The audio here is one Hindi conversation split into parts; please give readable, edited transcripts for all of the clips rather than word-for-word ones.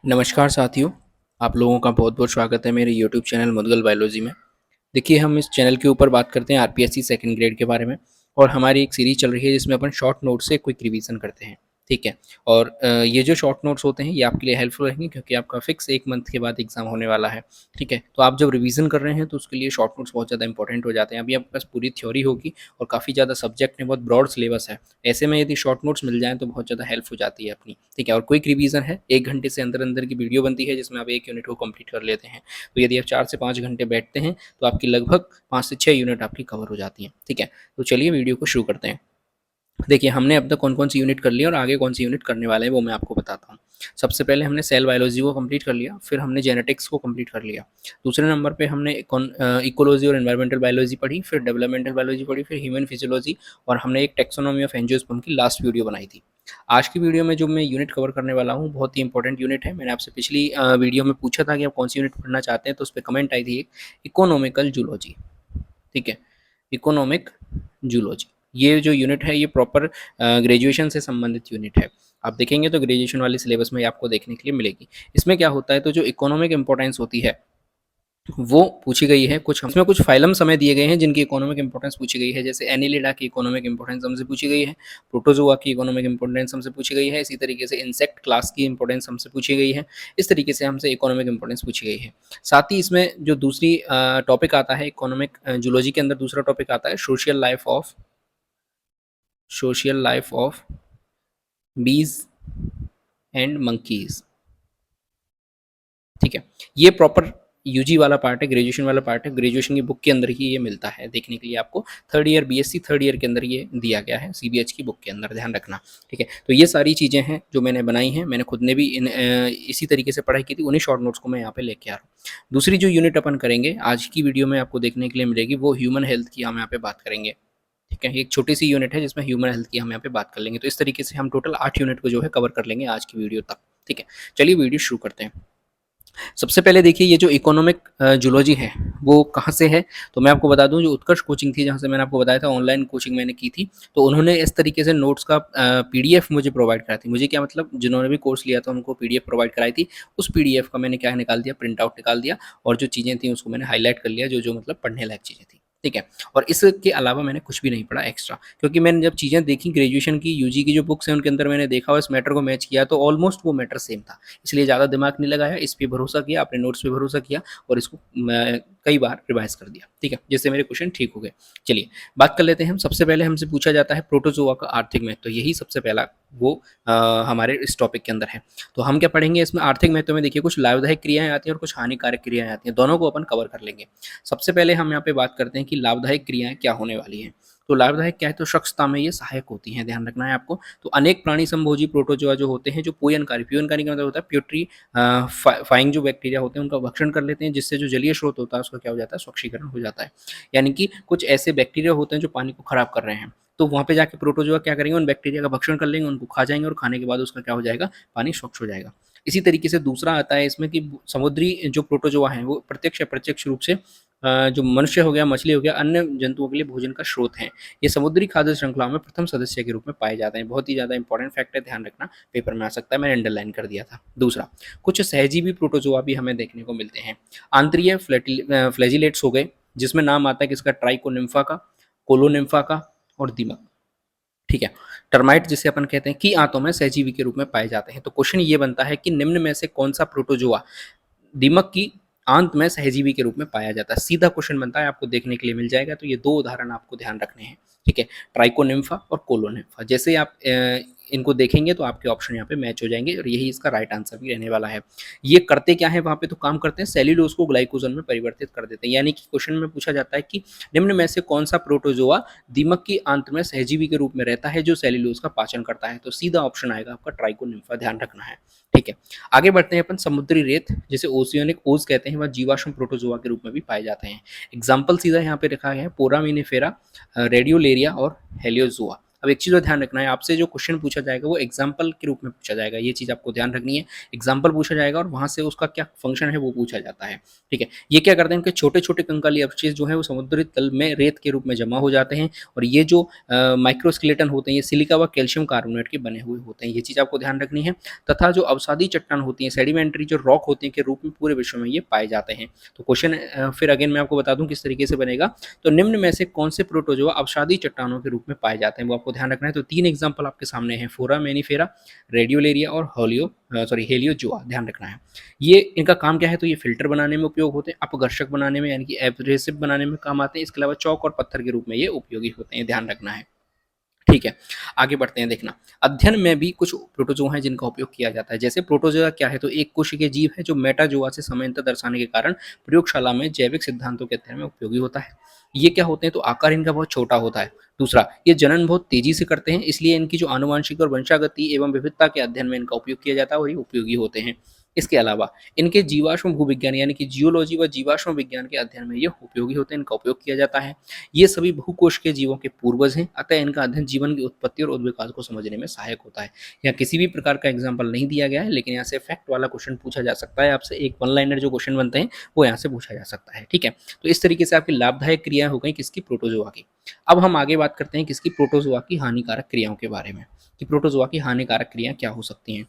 नमस्कार साथियों, आप लोगों का बहुत-बहुत स्वागत है मेरे यूट्यूब चैनल मुदगल बायोलॉजी में। देखिए, हम इस चैनल के ऊपर बात करते हैं आरपीएससी सेकंड ग्रेड के बारे में और हमारी एक सीरीज़ चल रही है जिसमें अपन शॉर्ट नोट से क्विक रिवीजन करते हैं, ठीक है? और ये जो शॉर्ट नोट्स होते हैं ये आपके लिए हेल्पफुल रहेंगे क्योंकि आपका फिक्स 1 मंथ के बाद एग्ज़ाम होने वाला है, ठीक है? तो आप जब रिवीजन कर रहे हैं तो उसके लिए शॉर्ट नोट्स बहुत ज़्यादा इंपॉर्टेंट हो जाते हैं। अभी आपके पास पूरी थ्योरी होगी और काफ़ी ज़्यादा सब्जेक्ट हैं, बहुत ब्रॉड सिलेबस है। ऐसे में यदि शॉर्ट नोट्स मिल जाएँ तो बहुत ज़्यादा हेल्प हो जाती है अपनी, ठीक है? और क्विक रिवीजन है, 1 घंटे से अंदर-अंदर की वीडियो बनती है जिसमें आप 1 यूनिट को कंप्लीट कर लेते हैं। तो यदि आप 4 से 5 घंटे बैठते हैं तो आपकी लगभग 5 से 6 यूनिट आपकी कवर हो जाती हैं, ठीक है? तो चलिए वीडियो को शुरू करते हैं। देखिए, हमने अब तक कौन-कौन सी यूनिट कर ली है और आगे कौन सी यूनिट करने वाले हैं वो मैं आपको बताता हूँ। सबसे पहले हमने सेल बायोलॉजी को कंप्लीट कर लिया, फिर हमने जेनेटिक्स को कंप्लीट कर लिया। दूसरे नंबर पे हमने इकोलॉजी और एनवायरमेंटल बायोलॉजी पढ़ी, फिर डेवलपमेंटल बायोलॉजी पढ़ी, फिर ह्यूमन फिजियोलॉजी और हमने एक टैक्सोनॉमी ऑफ एंजियोस्पर्म की लास्ट वीडियो बनाई थी। आज की वीडियो में जो मैं यूनिट कवर करने वाला हूँ, बहुत ही इंपॉर्टेंट यूनिट है। मैंने आपसे पिछली वीडियो में पूछा था कि आप कौन-सी यूनिट पढ़ना चाहते हैं, तो उसपे कमेंट आई थी एक इकोनॉमिकल जूलॉजी, ठीक है? Economic zoology. ये जो यूनिट है ये प्रॉपर ग्रेजुएशन से संबंधित यूनिट है। आप देखेंगे तो ग्रेजुएशन वाले सिलेबस में आपको देखने के लिए मिलेगी। इसमें क्या होता है तो जो इकोनॉमिक इम्पोर्टेंस होती है वो पूछी गई है। कुछ इसमें कुछ फाइलम समय दिए गए हैं जिनकी इकोनॉमिक इंपॉर्टेंस पूछी गई है, जैसे एनिलिडा की इकोनॉमिक इंपॉर्टेंस हमसे पूछी गई है, प्रोटोजोआ की इकोनॉमिक इंपॉर्टेंस हमसे पूछी गई है, इसी तरीके से इंसेक्ट क्लास की इंपॉर्टेंस हमसे पूछी गई है। इस तरीके से हमसे इकोनॉमिक इंपॉर्टेंस पूछी गई है। साथ ही इसमें जो दूसरी टॉपिक आता है इकोनॉमिक जूलॉजी के अंदर दूसरा टॉपिक आता है सोशल लाइफ ऑफ बीज एंड मंकीज, ठीक है? ये प्रॉपर यूजी वाला पार्ट है, ग्रेजुएशन वाला पार्ट है। ग्रेजुएशन की बुक के अंदर ही ये मिलता है देखने के लिए आपको। Third year BSc third year के अंदर ये दिया गया है सीबीएच की बुक के अंदर, ध्यान रखना, ठीक है? तो ये सारी चीज़ें हैं जो मैंने बनाई हैं। मैंने खुद ने भी इसी तरीके से पढ़ाई की थी, उन्हीं शॉर्ट नोट्स को मैं यहाँ पे लेके आ रहा हूँ। दूसरी जो यूनिट अपन करेंगे आज की वीडियो में आपको देखने के लिए मिलेगी वो ह्यूमन हेल्थ की हम यहाँ पे बात करेंगे, ठीक है? एक छोटी सी यूनिट है जिसमें ह्यूमन हेल्थ की हम यहाँ पे बात कर लेंगे। तो इस तरीके से हम टोटल 8 यूनिट को जो है कवर कर लेंगे आज की वीडियो तक, ठीक है? चलिए वीडियो शुरू करते हैं। सबसे पहले देखिए ये जो इकोनॉमिक जूलॉजी है वो कहाँ से है, तो मैं आपको बता दूं जो उत्कर्ष कोचिंग थी जहाँ से मैंने आपको बताया था ऑनलाइन कोचिंग मैंने की थी, तो उन्होंने इस तरीके से नोट्स का पीडीएफ मुझे प्रोवाइड कराई थी। मुझे क्या मतलब जिन्होंने भी कोर्स लिया था उनको पीडीएफ प्रोवाइड कराई थी। उस पीडीएफ का मैंने क्या निकाल दिया, प्रिंट आउट निकाल दिया और जो चीज़ें थी उसको मैंने हाईलाइट कर लिया, जो जो मतलब पढ़ने लायक चीज़ें थी, ठीक है? और इसके अलावा मैंने कुछ भी नहीं पढ़ा एक्स्ट्रा, क्योंकि मैंने जब चीज़ें देखी ग्रेजुएशन की यूजी की जो बुक्स हैं उनके अंदर मैंने देखा और इस मैटर को मैच किया तो ऑलमोस्ट वो मैटर सेम था। इसलिए ज़्यादा दिमाग नहीं लगाया, इस पे भरोसा किया, अपने नोट्स पे भरोसा किया और इसको मैं कई बार रिवाइज़ कर दिया, ठीक है? जिससे मेरे क्वेश्चन ठीक हो गए। चलिए, बात कर लेते हैं हम। सबसे पहले हमसे पूछा जाता है प्रोटोज़ोआ का आर्थिक महत्व, तो यही सबसे पहला वो हमारे इस टॉपिक के अंदर है। तो हम क्या पढ़ेंगे इसमें आर्थिक महत्व में, देखिए कुछ लाभदायक क्रियाएँ आती हैं और कुछ हानिकारक क्रियाएँ आती हैं, दोनों को अपन कवर कर लेंगे। सबसे पहले हम यहाँ पे बात करते हैं कि लाभदायक क्रियाएँ क्या होने वाली हैं। तो लाभदायक क्या है, तो स्वच्छता में ये सहायक होती हैं, ध्यान रखना है आपको। तो अनेक प्राणी संभोजी प्रोटोजोआ जो होते हैं जो पूयनकारी का मतलब होता है प्यूटरी फाइंग जो बैक्टीरिया होते हैं उनका भक्षण कर लेते हैं, जिससे जो जलीय स्रोत होता है उसका क्या हो जाता है, स्वच्छीकरण हो जाता है। यानी कि कुछ ऐसे बैक्टीरिया होते हैं जो पानी को खराब कर रहे हैं, तो वहाँ पे जाके प्रोटोजोआ क्या करेंगे, उन बैक्टीरिया का भक्षण कर लेंगे, उनको खा जाएंगे और खाने के बाद उसका क्या हो जाएगा, पानी स्वच्छ हो जाएगा। इसी तरीके से दूसरा आता है इसमें कि समुद्री जो प्रोटोजोआ हैं वो प्रत्यक्ष अप्रत्यक्ष रूप से जो मनुष्य हो गया, मछली हो गया, अन्य जंतुओं के लिए भोजन का स्रोत हैं। ये समुद्री खाद्य श्रृंखला में प्रथम सदस्य के रूप में पाए जाते हैं। बहुत ही ज़्यादा इंपॉर्टेंट फैक्ट है, ध्यान रखना, पेपर में आ सकता है, मैंने अंडरलाइन कर दिया था। दूसरा, कुछ सहजीवी प्रोटोजोआ भी हमें देखने को मिलते हैं। आंतरीय फ्लैजिलेट्स हो गए, जिसमें नाम आता है किसका, ट्राइकोनिम्फा का, कोलोनिम्फा का और दीमक, ठीक है? टर्माइट जिसे अपन कहते हैं की आंतों में सहजीवी के रूप में पाए जाते हैं। तो क्वेश्चन ये बनता है कि निम्न में से कौन सा प्रोटोजोआ दीमक की आंत में सहजीवी के रूप में पाया जाता है। सीधा क्वेश्चन बनता है, आपको देखने के लिए मिल जाएगा। तो ये दो उदाहरण आपको ध्यान रखने हैं, ठीक है? ट्राइकोनिम्फा और कोलोनिम्फा। जैसे ही आप इनको देखेंगे तो आपके ऑप्शन यहाँ पे मैच हो जाएंगे और यही इसका राइट आंसर भी रहने वाला है। ये करते क्या है वहाँ पे, तो काम करते हैं सेल्यूलोज को ग्लाइकोजन में परिवर्तित कर देते हैं। यानी कि क्वेश्चन में पूछा जाता है कि निम्न में से कौन सा प्रोटोजोआ दीमक की आंत में सहजीवी के रूप में रहता है जो सेल्यूलोज का पाचन करता है, तो सीधा ऑप्शन आएगा आपका ट्राइकोनिम्फा, ध्यान रखना है, ठीक है? आगे बढ़ते हैं अपन। समुद्री रेत जिसे ओशियनिक ओज कहते हैं वह जीवाश्म प्रोटोजोआ के रूप में भी पाए जाते हैं। एग्जाम्पल सीधा यहाँ पे रखा गया है, पोरामिनिफेरा, रेडियोलेरिया और हेलियोजोआ। अब एक चीज़ और ध्यान रखना है, आपसे जो क्वेश्चन पूछा जाएगा वो एग्जाम्पल के रूप में पूछा जाएगा, ये चीज़ आपको ध्यान रखनी है। एग्जाम्पल पूछा जाएगा और वहाँ से उसका क्या फंक्शन है वो पूछा जाता है, ठीक है। ये क्या करते हैं, इनके छोटे छोटे कंकाली अवशेष जो है वो समुद्री तल में रेत के रूप में जमा हो जाते हैं, और ये जो माइक्रोस्केलेटन होते हैं ये सिलिका व कैल्शियम कार्बोनेट के बने हुए होते हैं, ये चीज़ आपको ध्यान रखनी है। तथा जो अवसादी चट्टान होती हैं, सेडिमेंट्री जो रॉक होती हैं के रूप में पूरे विश्व में ये पाए जाते हैं। तो क्वेश्चन फिर अगेन मैं आपको बता दूं किस तरीके से बनेगा। तो निम्न में से कौन से प्रोटोजोआ अवसादी चट्टानों के रूप में पाए जाते हैं वो आपको ध्यान रखना है। तो 3 एग्जाम्पल आपके सामने हैं, फोरामेनिफेरा, रेडियोलेरिया और हेलियोजुआ, ध्यान रखना है। ये इनका काम क्या है, तो ये फिल्टर बनाने में उपयोग होते हैं, अपघर्षक बनाने में यानी कि एब्रेसिव बनाने में काम आते हैं, इसके अलावा चौक और पत्थर के रूप में ये उपयोगी होते हैं, ध्यान रखना है, ठीक है। आगे बढ़ते हैं, देखना अध्ययन में भी कुछ प्रोटोजोआ हैं जिनका उपयोग किया जाता है। जैसे प्रोटोजोआ क्या है, तो एक कोशिकीय जीव है जो मेटाजोआ से समानता दर्शाने के कारण प्रयोगशाला में जैविक सिद्धांतों के अध्ययन में उपयोगी होता है। ये क्या होते हैं, तो आकार इनका बहुत छोटा होता है। दूसरा, ये जनन बहुत तेजी से करते हैं, इसलिए इनकी जो आनुवंशिक और वंशागति एवं विविधता के अध्ययन में इनका उपयोग किया जाता है और ये उपयोगी होते हैं। इसके अलावा इनके जीवाश्म भूविज्ञान यानी कि जियोलॉजी व जीवाश्म विज्ञान के अध्ययन में ये उपयोगी होते हैं, इनका उपयोग किया जाता है। ये सभी बहुकोश के जीवों के पूर्वज हैं, अतः इनका अध्ययन जीवन की उत्पत्ति और उद्विकास को समझने में सहायक होता है। यहाँ किसी भी प्रकार का एग्जाम्पल नहीं दिया गया है, लेकिन यहाँ से फैक्ट वाला क्वेश्चन पूछा जा सकता है आपसे, एक वन लाइनर जो क्वेश्चन बनते हैं वो यहाँ से पूछा जा सकता है, ठीक है। तो इस तरीके से आपकी लाभदायक क्रियाएं हो गई किसकी, प्रोटोजोआ की। अब हम आगे बात करते हैं किसकी, प्रोटोजोआ की हानिकारक क्रियाओं के बारे में, कि प्रोटोजोआ की हानिकारक क्रियाएं क्या हो सकती हैं।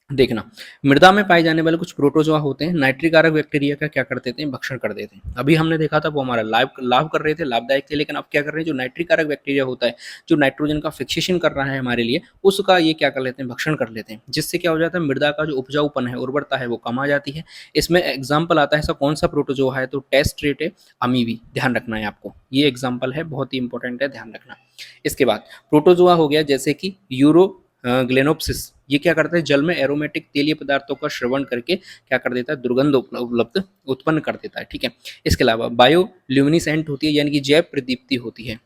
देखना, मृदा में पाए जाने वाले कुछ प्रोटोजोआ होते हैं, नाइट्रिकारक बैक्टीरिया का क्या कर देते हैं, भक्षण कर देते हैं। अभी हमने देखा था वो हमारा लाभ कर रहे थे, लाभदायक थे, लेकिन अब क्या कर रहे हैं, जो नाइट्रिकारक बैक्टीरिया होता है, जो नाइट्रोजन का फिक्सेशन कर रहा है हमारे लिए, उसका ये क्या कर लेते हैं, भक्षण कर लेते हैं, जिससे क्या हो जाता है, मृदा का जो उपजाऊपन है, उर्वरता है, वो कम आ जाती है। इसमें एग्जाम्पल आता है ऐसा कौन सा प्रोटोजोआ है, तो टेस्ट्रेटे अमीबी, ध्यान रखना है आपको, ये एग्जाम्पल है, बहुत ही इंपॉर्टेंट है, ध्यान रखना। इसके बाद प्रोटोजोआ हो गया जैसे कि यूरो ग्लेनोप्सिस, ये क्या करता है, जल में एरोमेटिक तेलीय पदार्थों का श्रवण करके क्या कर देता है, दुर्गंध उपलब्ध उत्पन्न कर देता है, ठीक है। इसके अलावा बायोल्यूमिनेसेंट होती है यानी कि जैव प्रदीप्ति होती है।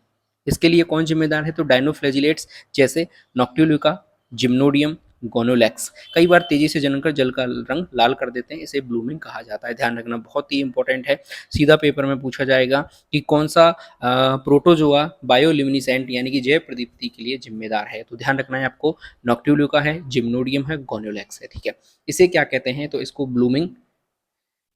इसके लिए कौन जिम्मेदार है, तो डायनोफ्लैजिलेट्स जैसे नॉक्टिल्यूका, जिम्नोडियम, गोनोलैक्स कई बार तेजी से जनकर जल का रंग लाल कर देते हैं, इसे ब्लूमिंग कहा जाता है, ध्यान रखना, बहुत ही इंपॉर्टेंट है। सीधा पेपर में पूछा जाएगा कि कौन सा प्रोटोजोआ बायोल्यूमिनेसेंट यानी कि जैव प्रदीप्ति के लिए जिम्मेदार है, तो ध्यान रखना है आपको, नॉक्टिल्यूका है, जिम्नोडियम है, गोनोलैक्स है, ठीक है। इसे क्या कहते हैं, तो इसको ब्लूमिंग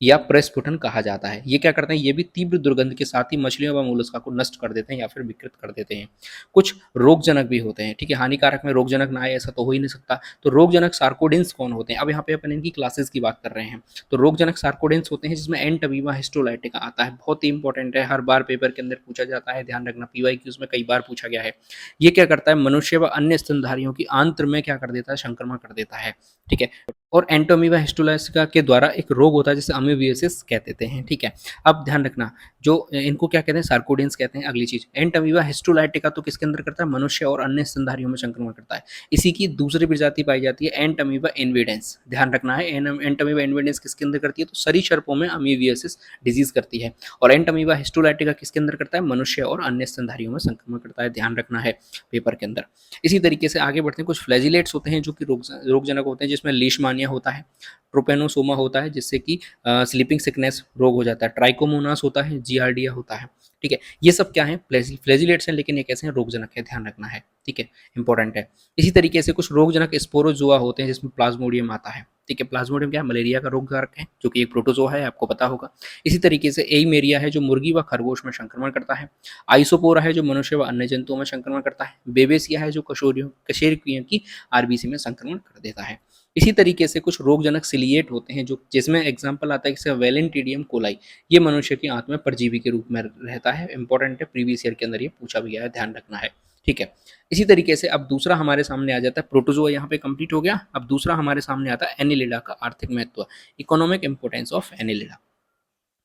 या प्रस्फुटन कहा जाता है। ये क्या करते हैं, ये भी तीव्र दुर्गंध के साथ ही मछलियों व मोलस्का को नष्ट कर देते हैं या फिर विकृत कर देते हैं। कुछ रोगजनक भी होते हैं, ठीक है, हानिकारक में रोगजनक ना आए ऐसा तो हो ही नहीं सकता। तो रोगजनक सार्कोडेंस कौन होते हैं, अब यहाँ पे अपन इनकी क्लासेस की बात कर रहे हैं। तो रोगजनक सार्कोडेंस होते हैं जिसमें एंटमीबा हिस्टोलाइटिका आता है, बहुत ही इंपॉर्टेंट है, हर बार पेपर के अंदर पूछा जाता है, ध्यान रखना, पीवाईक्यूज में कई बार पूछा गया है। ये क्या करता है, मनुष्य व अन्य स्तनधारियों की आंत्र में क्या कर देता है, संक्रमण कर देता है, ठीक है। और एंटोमीबा हिस्टोलाइटिका के द्वारा एक रोग होता है जिसे अमीबियोसिस कहते हैं, ठीक है। अब ध्यान रखना, जो इनको क्या कहते हैं, सार्कोडेंस कहते हैं। अगली चीज, एंटोमीबा हिस्टोलाइटिका तो किसके अंदर करता है, मनुष्य और अन्य स्तनधारियों में संक्रमण करता है। इसी की दूसरी प्रजाति पाई जाती है एंटोमीबा इन्वेडेंस, ध्यान रखना है, एंटोमीबा इन्वेडेंस किसके अंदर करती है, तो सरीसृपों में अमीबियोसिस डिजीज करती है। और एंटोमीबा हिस्टोलाइटिका किसके अंदर करता है, मनुष्य और अन्य स्तनधारियों में संक्रमण करता है, ध्यान रखना है पेपर के अंदर। इसी तरीके से आगे बढ़ते हैं, कुछ फ्लैजिलेट्स होते हैं जो कि रोगजनक होते हैं, जिसमें लीशमानिया होता है, ट्रोपेनोसोमा होता है जिससे कि स्लीपिंग सिकनेस रोग हो जाता है, ट्राइकोमोनास होता है, जियार्डिया होता है, ठीक है। ये सब क्या है, फ्लैजिलेट्स हैं, लेकिन ये कैसे हैं, रोगजनक है, ध्यान रखना है, ठीक है, इंपॉर्टेंट है। इसी तरीके से कुछ रोगजनक स्पोरोजोआ होते हैं जिसमें प्लाज्मोडियम आता है, ठीक है। प्लाज्मोडियम क्या है, मलेरिया का रोगकारक है, जो कि एक प्रोटोजोआ है, आपको पता होगा। इसी तरीके से एईमेरिया है जो मुर्गी व खरगोश में संक्रमण करता है। आइसोपोरा है जो मनुष्य व अन्य जंतुओं में संक्रमण करता है। बेबेसिया है जो कशेरुकियों की आरबीसी में संक्रमण कर देता है। इसी तरीके से कुछ रोगजनक सिलिएट होते हैं जो, जिसमें एग्जाम्पल आता है जैसे वेलेंटिडियम कोलाई, ये मनुष्य की आंत में परजीवी के रूप में रहता है, इंपॉर्टेंट है, प्रीवियस ईयर के अंदर ये पूछा भी गया है, ध्यान रखना है, ठीक है। इसी तरीके से अब दूसरा हमारे सामने आ जाता है, प्रोटोजोआ यहाँ पे कंप्लीट हो गया। अब दूसरा हमारे सामने आता है एनिलिडा का आर्थिक महत्व, इकोनॉमिक इंपोर्टेंस ऑफ एनिलिडा।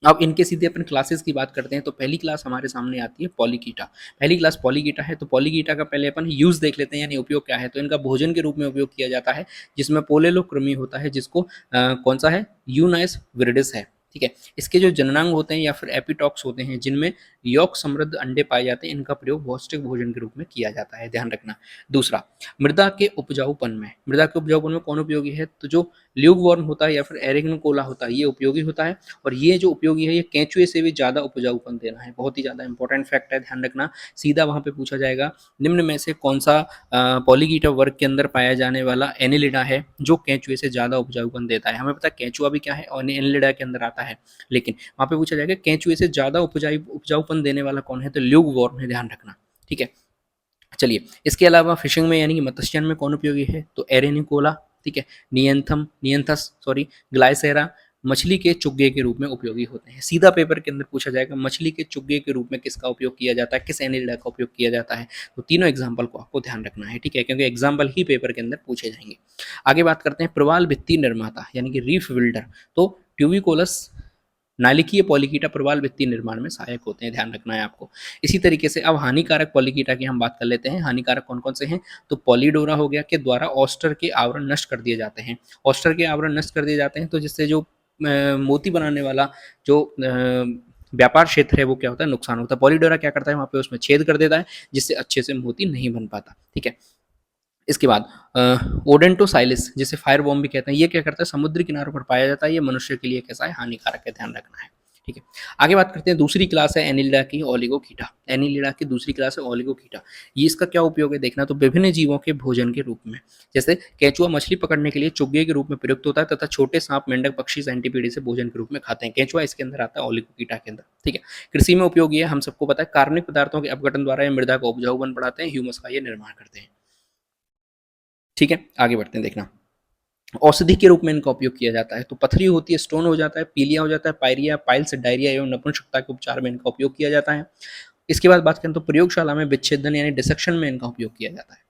अब इनके सीधे अपन क्लासेस की बात करते हैं, तो पहली क्लास हमारे सामने आती है पॉलीकीटा। पहली क्लास पॉलीकीटा है, तो पॉलीकीटा का पहले अपन यूज देख लेते हैं, यानी उपयोग क्या है। तो इनका भोजन के रूप में उपयोग किया जाता है, जिसमें पोलेलोक्रमी होता है, जिसको कौन सा है, यूनाइस विरिडिस है, ठीक है। इसके जो जननांग होते हैं या फिर एपिटॉक्स होते हैं जिनमें यौक समृद्ध अंडे पाए जाते हैं, इनका प्रयोग पौष्टिक भोजन के रूप में किया जाता है, ध्यान रखना। दूसरा, मृदा के उपजाऊपन में कौन उपयोगी है? तो जो ल्यूगवॉर्म होता है या फिर एरिगनोकोला होता है, ये उपयोगी होता है। और ये जो उपयोगी है, ये केंचुए से भी ज़्यादा उपजाऊपन देना है, बहुत ही ज़्यादा इंपॉर्टेंट फैक्ट है, ध्यान रखना। सीधा वहाँ पे पूछा जाएगा, निम्न में से कौन सा पॉलीगीटा वर्ग के अंदर पाया जाने वाला एनिलिडा है जो केंचुए से ज़्यादा उपजाऊपन देता है? हमें पता है केंचुआ भी क्या है और एनिलिडा के अंदर आता है, लेकिन वहाँ पे पूछा जाएगा केंचुए से ज़्यादा उपजाऊपन देने वाला कौन है? तो ल्यूगवॉर्म है, ध्यान रखना, ठीक है। चलिए, इसके अलावा फिशिंग में यानी कि मत्स्यन में कौन उपयोगी है? तो एरेनिकोला, ठीक है, नियंथस सॉरी, ग्लाइसेरा मछली के चुग्गे के रूप में उपयोगी होते हैं। सीधा पेपर के अंदर पूछा जाएगा मछली के चुग्गे के रूप में किसका उपयोग किया जाता है, किस एनिलिडा का उपयोग किया जाता है? तो तीनों एग्जाम्पल को आपको ध्यान रखना है, ठीक है, क्योंकि एग्जाम्पल ही पेपर के अंदर पूछे जाएंगे। आगे बात करते हैं प्रवाल भित्ति निर्माता यानी कि रीफ बिल्डर। तो ट्यूबिकोलस नालिकीय पॉलीकीटा प्रवाल भित्ति निर्माण में सहायक होते हैं, ध्यान रखना है आपको। इसी तरीके से अब हानिकारक पॉलीकीटा की हम बात कर लेते हैं। हानिकारक कौन कौन से हैं? तो पॉलीडोरा हो गया, के द्वारा ऑस्टर के आवरण नष्ट कर दिए जाते हैं। ऑस्टर के आवरण नष्ट कर दिए जाते हैं तो जिससे जो मोती बनाने वाला जो व्यापार क्षेत्र है वो क्या होता है? नुकसान होता है। पॉलीडोरा क्या करता है? वहाँ पे उसमें छेद कर देता है जिससे अच्छे से मोती नहीं बन पाता, ठीक है। इसके बाद ओडेंटोसाइलिस जिसे फायर बॉम्ब भी कहते हैं, ये क्या करता है? समुद्री किनारों पर पाया जाता है, ये मनुष्य के लिए कैसा है? हानिकारक है, ध्यान रखना है, ठीक है। आगे बात करते हैं, दूसरी क्लास है एनिलिडा की ओलिगोकीटा। एनिलिडा की दूसरी क्लास है ओलिगोकीटा। ये इसका क्या उपयोग है देखना, तो विभिन्न जीवों के भोजन के रूप में, जैसे केंचुआ मछली पकड़ने के लिए चुग्गे के रूप में प्रयुक्त होता है तथा छोटे सांप, मेंढक, पक्षी सेंटीपीड से भोजन के रूप में खाते हैं। केंचुआ इसके अंदर आता है, ओलिगोकीटा के अंदर, ठीक है। कृषि में उपयोगी है, हम सबको पता है, कार्बनिक पदार्थों के अपघटन द्वारा ये मृदा का उपजाऊपन बढ़ाते हैं, ह्यूमस का ये निर्माण करते हैं, ठीक है। आगे बढ़ते हैं, देखना। औषधि के रूप में इनका उपयोग किया जाता है, तो पथरी होती है, स्टोन हो जाता है, पीलिया हो जाता है, पायरिया, पाइल्स, डायरिया एवं नपुंसकता के उपचार में इनका उपयोग किया जाता है। इसके बाद बात करें तो प्रयोगशाला में विच्छेदन यानी डिसेक्शन में इनका उपयोग किया जाता है।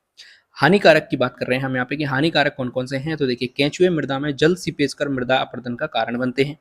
हानिकारक की बात कर रहे हैं हम यहाँ पे कि हानिकारक कौन कौन से हैं, तो देखिए केंचुए मृदा में जल सीपेज कर मृदा अपरदन का कारण बनते हैं।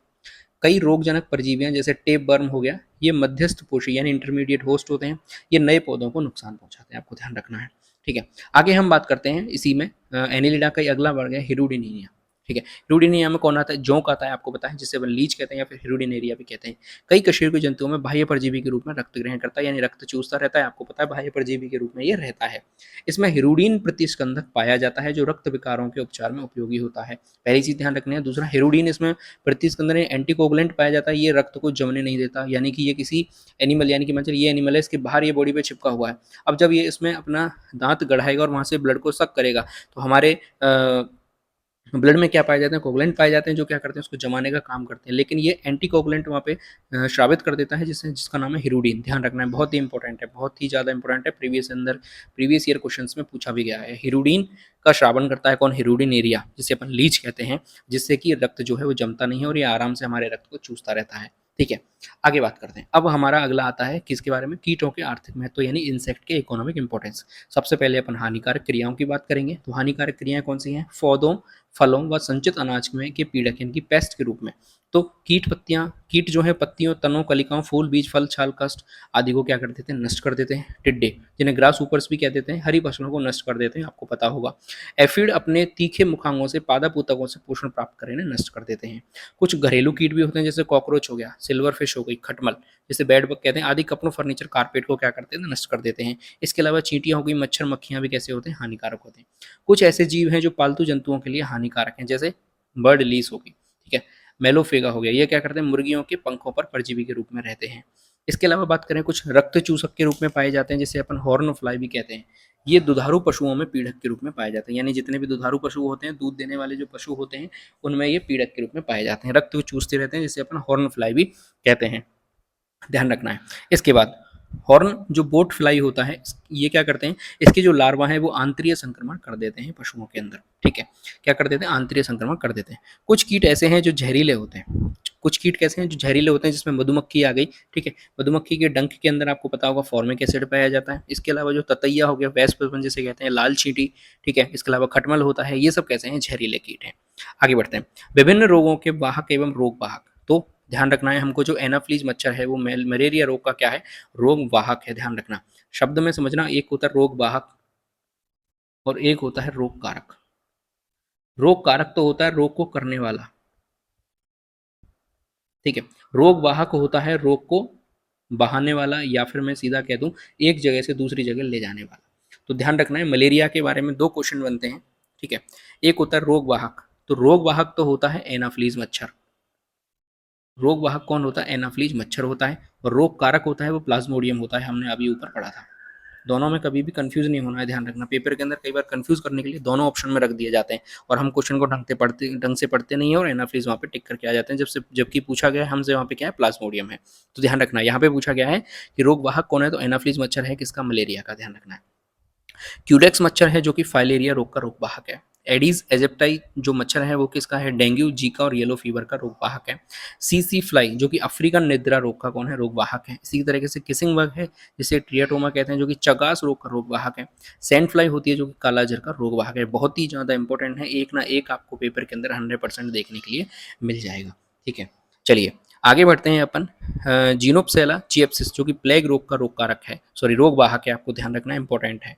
कई रोगजनक परजीवियां जैसे टेप बर्म हो गया, ये मध्यस्थ पोषी यानी इंटरमीडिएट होस्ट होते हैं, ये नए पौधों को नुकसान पहुंचाते हैं, आपको ध्यान रखना है, ठीक है। आगे हम बात करते हैं इसी में एनिलिडा का अगला वर्ग है हिरुडिनिया, ठीक है। हिरुडिनिया में कौन आता है? जोंक आता है, आपको पता है, जिसे अपन लीच कहते हैं या फिर हिरुडिनेरिया भी कहते हैं। कई कशेरुकी जंतुओं में बाह्य परजीवी के रूप में रक्त ग्रहण करता है यानी रक्त चूसता रहता है, आपको पता है बाह्य परजीवी के रूप में ये रहता है। इसमें हिरुडीन प्रतिस्कंदक पाया जाता है जो रक्त विकारों के उपचार में उपयोगी होता है, पहली चीज ध्यान रखनी है। दूसरा, हिरुडीन इसमें प्रतिस्कंदन एंटीकोगुलेंट पाया जाता है, ये रक्त को जमने नहीं देता, यानी कि ये किसी एनिमल यानी कि मतलब ये एनिमल है, इसके बाहर ये बॉडी पे चिपका हुआ है। अब जब ये इसमें अपना दांत गढ़ाएगा और वहां से ब्लड को सक करेगा तो हमारे ब्लड में क्या पाए जाते हैं? कोगुलेंट पाए जाते हैं जो क्या करते हैं? उसको जमाने का काम करते हैं, लेकिन ये एंटी कोगुलेंट वहाँ पे श्रावित कर देता है जिसका नाम है हिरुडीन, ध्यान रखना है, बहुत ही इंपॉर्टेंट है, बहुत ही ज़्यादा इंपॉर्टेंट है, प्रीवियस ईयर क्वेश्चंस में पूछा भी गया है। हिरुडीन का श्रावण करता है कौन? हिरुडीन एरिया, जिसे अपन लीच कहते हैं, जिससे कि रक्त जो है वो जमता नहीं है और ये आराम से हमारे रक्त को चूसता रहता है, ठीक है। आगे बात करते हैं, अब हमारा अगला आता है किसके बारे में? कीटों के आर्थिक महत्व यानी इंसेक्ट के इकोनॉमिक इंपॉर्टेंस। सबसे पहले अपन हानिकारक क्रियाओं की बात करेंगे, तो हानिकारक क्रियाएं कौन सी हैं? पौधों, फलों व संचित अनाज में के पीड़क यानी कि पेस्ट के रूप में, तो कीट जो है पत्तियों, तनों, कलिकाओं, फूल, बीज, फल, छाल, काष्ठ आदि को क्या कर देते हैं? नष्ट कर देते हैं। टिड्डे, जिन्हें ग्रास ऊपर्स भी कह देते हैं, हरी फसलों को नष्ट कर देते हैं, आपको पता होगा। एफिड अपने तीखे मुखांगों से पादप ऊतकों से पोषण प्राप्त कर इन्हें नष्ट कर देते हैं। कुछ घरेलू कीट भी होते हैं जैसे कॉकरोच हो गया, सिल्वर फिश हो गई, खटमल जिसे बेड बग कहते हैं आदि कपड़ों, फर्नीचर, कारपेट को क्या करते हैं? नष्ट कर देते हैं। इसके अलावा चींटियां हो गई, मच्छर, मक्खियां भी कैसे होते हैं? हानिकारक होते हैं। कुछ ऐसे जीव हैं जो पालतू जंतुओं के लिए हानिकारक हैं, जैसे बर्ड लीस होगी, ठीक है, मेलोफेगा हो गया, ये क्या करते हैं? मुर्गियों के पंखों पर परजीवी के रूप में रहते हैं। इसके अलावा बात करें, कुछ रक्त चूसक के रूप में पाए जाते हैं, जिसे अपन हॉर्न फ्लाई भी कहते हैं। ये दुधारू पशुओं में पीड़क के रूप में पाए जाते हैं, यानी जितने भी दुधारू पशु होते हैं, दूध देने वाले जो पशु होते हैं, उनमें ये पीड़क के रूप में पाए जाते हैं, रक्त को चूसते रहते हैं, जिसे अपन हॉर्न फ्लाई भी कहते हैं, ध्यान रखना है। इसके बाद हॉर्न जो बोट फ्लाई होता है, ये क्या करते हैं? इसके जो लार्वा है वो आंतरीय संक्रमण कर देते हैं पशुओं के अंदर, ठीक है, क्या कर देते हैं? आंतरीय संक्रमण कर देते हैं। कुछ कीट ऐसे हैं जो जहरीले होते हैं, कुछ कीट कैसे हैं जो जहरीले होते हैं, जिसमें मधुमक्खी आ गई, ठीक है। मधुमक्खी के डंक के अंदर आपको पता होगा फॉर्मिक एसिड पाया जाता है। इसके अलावा जो ततैया हो गया, वेस्प जिसे कहते हैं, लाल चींटी, ठीक है, इसके अलावा खटमल होता है, ये सब कैसे हैं? जहरीले कीट हैं। आगे बढ़ते हैं, विभिन्न रोगों के वाहक एवं रोग वाहक, तो ध्यान रखना है हमको, जो एनाफ्लीज मच्छर है वो मलेरिया रोग का क्या है? रोग वाहक है, ध्यान रखना। शब्द में समझना, एक होता है रोग वाहक और एक होता है रोग कारक। रोग कारक तो होता है रोग को करने वाला, ठीक है। रोग वाहक होता है रोग को बहाने वाला, या फिर मैं सीधा कह दूं एक जगह से दूसरी जगह ले जाने वाला। तो ध्यान रखना है, मलेरिया के बारे में दो क्वेश्चन बनते हैं। ठीक है, एक होता है रोग वाहक, तो रोग वाहक तो होता है एनाफ्लीज मच्छर। रोग वाहक कौन होता है? एनाफ्लीज मच्छर होता है। और रोग कारक होता है वो प्लाज्मोडियम होता है, हमने अभी ऊपर पढ़ा था। दोनों में कभी भी कंफ्यूज नहीं होना है, ध्यान रखना। पेपर के अंदर कई बार कंफ्यूज करने के लिए दोनों ऑप्शन में रख दिए जाते हैं और हम क्वेश्चन को ढंग से पढ़ते नहीं है और एनाफ्लीज वहाँ पे टिक करके आ जाते हैं, जबकि पूछा गया है हमसे वहाँ पे क्या है? प्लाज्मोडियम है। तो ध्यान रखना, यहाँ पे पूछा गया है कि रोग वाहक कौन है, तो एनाफ्लीज मच्छर है, किसका? मलेरिया का। ध्यान रखना है। क्यूडेक्स मच्छर है जो कि फाइलेरिया रोग का रोगवाहक है। एडीज एजिप्टाई जो मच्छर है वो किसका है? डेंगू, जीका और येलो फीवर का रोगवाहक है। सीसी फ्लाई जो कि अफ्रीकन निद्रा रोग का कौन है? रोगवाहक है। इसी तरीके से किसिंग बग है जिसे ट्रियाटोमा कहते हैं, जो कि चगास रोग का रोगवाहक है। सैंड फ्लाई होती है जो कि कालाजर का रोगवाहक है। बहुत ही ज्यादा इंपॉर्टेंट है, एक ना एक आपको पेपर के अंदर 100% देखने के लिए मिल जाएगा। ठीक है, चलिए आगे बढ़ते हैं अपन। जीनोप्सेला चिएप्सिस जो कि प्लेग रोग का रोग कारक है, सॉरी रोगवाहक है, आपको ध्यान रखना इंपॉर्टेंट है।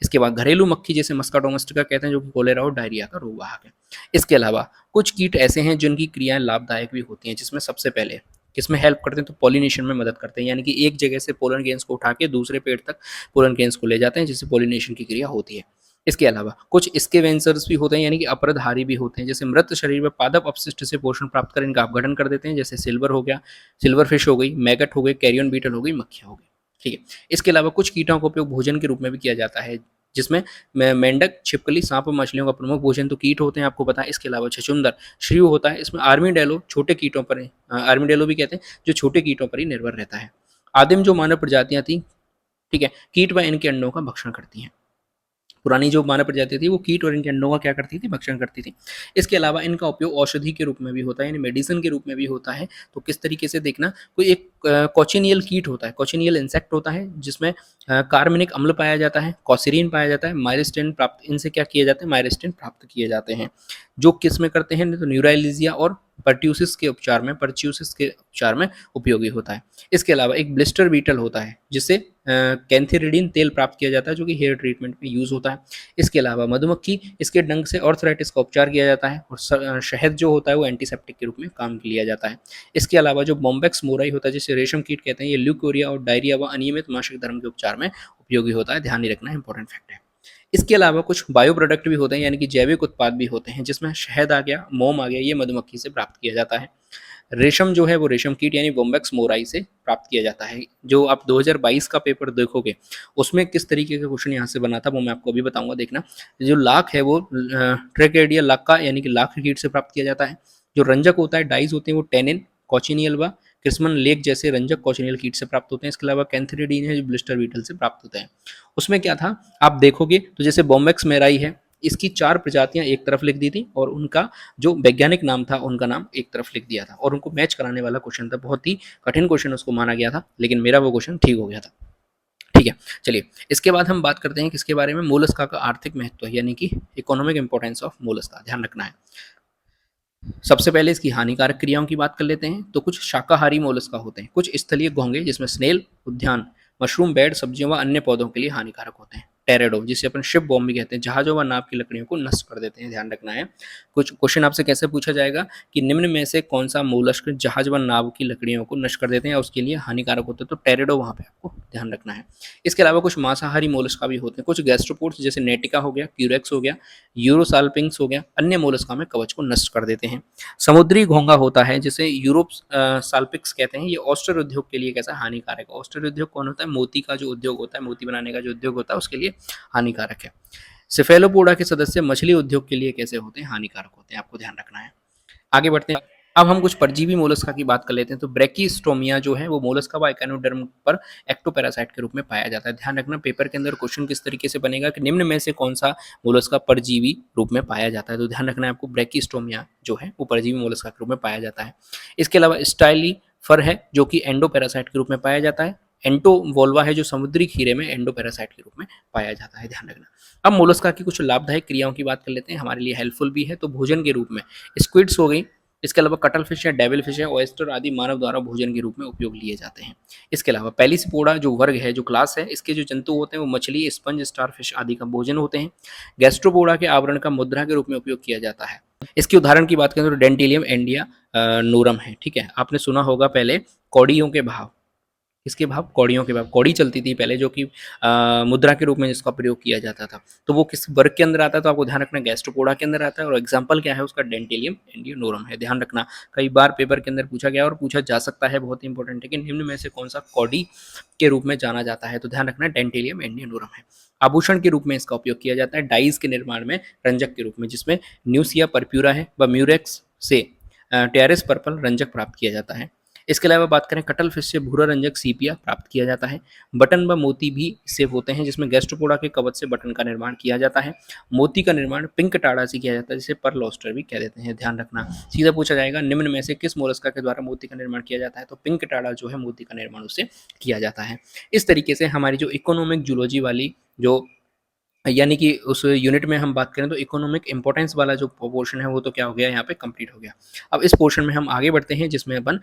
इसके बाद घरेलू मक्खी जैसे मस्का डोमेस्टिका कहते हैं, जो कि कोलेरा और डायरिया का रोगवाहक है। इसके अलावा कुछ कीट ऐसे हैं जिनकी क्रियाएं लाभदायक भी होती हैं, जिसमें सबसे पहले किसमें हेल्प करते हैं? तो पॉलिनेशन में मदद करते हैं, यानी कि एक जगह से पोलन ग्रेन्स को उठा के दूसरे पेड़ तक पोलन ग्रेन्स को ले जाते हैं, जिससे पॉलिनेशन की क्रिया होती है। इसके अलावा कुछ स्केवेंसर्स भी होते हैं, यानी कि अपरधारी भी होते हैं, जैसे मृत शरीर में पादप अपशिष्ट से पोषण प्राप्त कर इनका अपघटन कर देते हैं, जैसे सिल्वर हो गया, सिल्वर फिश हो गई, मैगट हो गई, कैरियन बीटल हो गई, मक्खियाँ हो गई। ठीक है, इसके अलावा कुछ कीटों का उपयोग भोजन के रूप में भी किया जाता है, जिसमें मेंढक, छिपकली, सांप और मछलियों का प्रमुख भोजन तो कीट होते हैं, आपको पता है। इसके अलावा छछूंदर, श्रीव होता है। इसमें आर्मीडेलो छोटे कीटों पर, आर्मीडेलो भी कहते हैं, जो छोटे कीटों पर ही निर्भर रहता है। आदिम जो मानव प्रजातियां थी, ठीक है, कीट व इनके अंडों का भक्षण करती हैं। पुरानी जो मानव प्रजाति थी वो कीट और इनके अंडों का क्या करती थी? भक्षण करती थी। इसके अलावा इनका उपयोग औषधि के रूप में भी होता है, यानी मेडिसिन के रूप में भी होता है। तो किस तरीके से देखना, कोई एक कॉचिनियल कीट होता है, कॉचिनियल इंसेक्ट होता है, जिसमें कार्बनिक अम्ल पाया जाता है, कॉसिरीन पाया जाता है, माइरिस्टिन प्राप्त, इनसे क्या किए जाते हैं? माइरिस्टिन प्राप्त किए जाते हैं, जो किस में करते हैं? तो न्यूरालिजिया और परच्यूसिस के उपचार में उपयोगी होता है। इसके अलावा एक ब्लिस्टर बीटल होता है, जिससे कैंथेरिडीन तेल प्राप्त किया जाता है, जो कि हेयर ट्रीटमेंट में यूज होता है। इसके अलावा मधुमक्खी, इसके डंक से ऑर्थराइटिस का उपचार किया जाता है, और शहद जो होता है वो एंटीसेप्टिक के रूप में काम लिया जाता है। इसके अलावा जो बॉम्बेक्स मोराई होता है, जिसे रेशम कीट कहते हैं, ये ल्यूकोरिया और डायरिया व अनियमित मासिक धर्म के उपचार में उपयोगी होता है। ध्यान ही रखना, इंपॉर्टेंट फैक्ट है। इसके अलावा कुछ बायो प्रोडक्ट भी होते हैं, यानी कि जैविक उत्पाद भी होते हैं, जिसमें शहद आ गया, मोम आ गया, ये मधुमक्खी से प्राप्त किया जाता है। रेशम जो है वो रेशम कीट यानी बॉम्बेक्स मोराई से प्राप्त किया जाता है। जो आप 2022 का पेपर देखोगे उसमें किस तरीके का क्वेश्चन यहाँ से बना था वो मैं आपको अभी बताऊंगा, देखना। जो लाख है वो ट्रेकेडिया लाका यानी कि लाख कीट से प्राप्त किया जाता है। जो रंजक होता है, डाइज होते हैं, वो टेनिन, कॉचिनियल व क्रिस्मन लेक जैसे रंजक कॉचिनियल कीट से प्राप्त होते हैं। इसके अलावा कैंथेरिडीन है जो ब्लिस्टर बीटल से प्राप्त होते हैं। उसमें क्या था आप देखोगे तो जैसे बॉम्बेक्स मेराई है, इसकी 4 प्रजातियां एक तरफ लिख दी थी और उनका जो वैज्ञानिक नाम था उनका नाम एक तरफ लिख दिया था, और उनको मैच कराने वाला क्वेश्चन था। बहुत ही कठिन क्वेश्चन उसको माना गया था, लेकिन मेरा वो क्वेश्चन ठीक हो गया था। ठीक है, चलिए इसके बाद हम बात करते हैं किसके बारे में? मोलस्का का आर्थिक महत्व, यानी कि इकोनॉमिक इंपॉर्टेंस ऑफ मोलस्का। ध्यान रखना है। सबसे पहले इसकी हानिकारक क्रियाओं की बात कर लेते हैं। तो कुछ शाकाहारी मोलस्का होते हैं, कुछ स्थलीय घोंगे जिसमें स्नेल, उद्यान, मशरूम बेड, सब्जियों व अन्य पौधों के लिए हानिकारक होते हैं। टेरेडो जिसे अपन शिप बॉम्ब भी कहते हैं, जहाजों व नाव की लकड़ियों को नष्ट कर देते हैं। ध्यान रखना है। कुछ क्वेश्चन आपसे कैसे पूछा जाएगा कि निम्न में से कौन सा मोलस्क जहाज व नाव की लकड़ियों को नष्ट कर देते हैं और उसके लिए हानिकारक होते हैं? तो टेरेडो वहाँ पे आपको ध्यान रखना है। इसके अलावा कुछ मांसाहारी मोलस्का भी होते हैं, कुछ गैस्ट्रोपोड्स जैसे नेटिका हो गया, क्यूरेक्स हो गया, यूरोसाल्पिंग्स हो गया, अन्य मोलस्का में कवच को नष्ट कर देते हैं। समुद्री घोंगा होता है जिसे यूरोप साल्पिक्स कहते हैं, ये ऑस्टर उद्योग के लिए कैसा हानिकारक है? ऑस्टर उद्योग कौन होता है? मोती का जो उद्योग होता है, मोती बनाने का जो उद्योग होता है उसके लिए हानिकारक है। सिफेलोपोडा के सदस्य मछली उद्योग के लिए कैसे होते हैं? हानिकारक होते हैं, आपको ध्यान रखना है। आगे बढ़ते हैं। अब हम कुछ परजीवी मोलस्का की बात कर लेते हैं। तो ब्रेकिस्टोमिया जो है वो मोलस्का व एकाइनोडर्म पर एक्टोपैरासाइट के रूप में पाया जाता है। ध्यान रखना, पेपर के अंदर क्वेश्चन किस तरीके से बनेगा कि निम्न में से कौन सा मोलस्का परजीवी रूप में पाया जाता है? तो ध्यान रखना है आपको, ब्रेकिस्टोमिया जो है वो परजीवी मोलस्का के रूप में पाया जाता है। इसके अलावा स्टाइली फर है जो कि एंडोपैरासाइट के रूप में पाया जाता है। एंटोवोल्वा है जो समुद्री खीरे में एंडोपैरासाइट के रूप में पाया जाता है। ध्यान रखना। अब मोलस्का की कुछ लाभदायक क्रियाओं की बात कर लेते हैं, हमारे लिए हेल्पफुल भी है। तो भोजन के रूप में स्क्विड्स हो गई, इसके अलावा कटल फिश या डेविल फिश है, ऑयस्टर आदि मानव द्वारा भोजन के रूप में उपयोग लिए जाते हैं। इसके अलावा पेलिसपोडा जो वर्ग है, जो क्लास है, इसके जो जंतु होते हैं वो मछली, स्पंज, स्टार फिश आदि का भोजन होते हैं। गैस्ट्रोपोडा के आवरण का मुद्रा के रूप में उपयोग किया जाता है। इसके उदाहरण की बात करें तो डेंटिलियम एंडिया नोरम है। ठीक है, आपने सुना होगा पहले कौड़ियों के भाव, इसके भाव कौड़ियों के भाव, कौड़ी चलती थी पहले जो कि मुद्रा के रूप में जिसका प्रयोग किया जाता था, तो वो किस वर्ग के अंदर आता है, तो आपको ध्यान रखना गैस्ट्रोपोडा के अंदर आता है। और एग्जाम्पल क्या है उसका, डेंटिलियम एंडियोनोरम है। ध्यान रखना, कई बार पेपर के अंदर पूछा गया और पूछा जा सकता है, बहुत इंपॉर्टेंट है कि निम्न में से कौन सा कौड़ी के रूप में जाना जाता है, तो ध्यान रखना डेंटिलियम एंडियोनोरम है। आभूषण के रूप में इसका उपयोग किया जाता है, डाइज के निर्माण में, रंजक के रूप में, जिसमें न्यूसिया पर्प्यूरा है व म्यूरेक्स से टेरिस पर्पल रंजक प्राप्त किया जाता है। इसके अलावा बात करें कटल फिश से भूरा रंजक सीपिया प्राप्त किया जाता है। बटन व मोती भी इससे होते हैं, जिसमें गैस्ट्रोपोडा के कवच से बटन का निर्माण किया जाता है। मोती का निर्माण पिंक टाड़ा से किया जाता है, जिसे पर्ल ऑयस्टर भी कह देते हैं। ध्यान रखना, सीधा पूछा जाएगा निम्न में से किस मोलस्का के द्वारा मोती का निर्माण किया जाता है, तो पिंक टाड़ा जो है मोती का निर्माण उससे किया जाता है। इस तरीके से हमारी जो इकोनॉमिक जूलॉजी वाली जो यानी कि उस यूनिट में हम बात करें तो इकोनॉमिक इंपॉर्टेंस वाला जो पोर्शन है वो तो क्या हो गया, यहाँ पे कंप्लीट हो गया। अब इस पोर्शन में हम आगे बढ़ते हैं, जिसमें अपन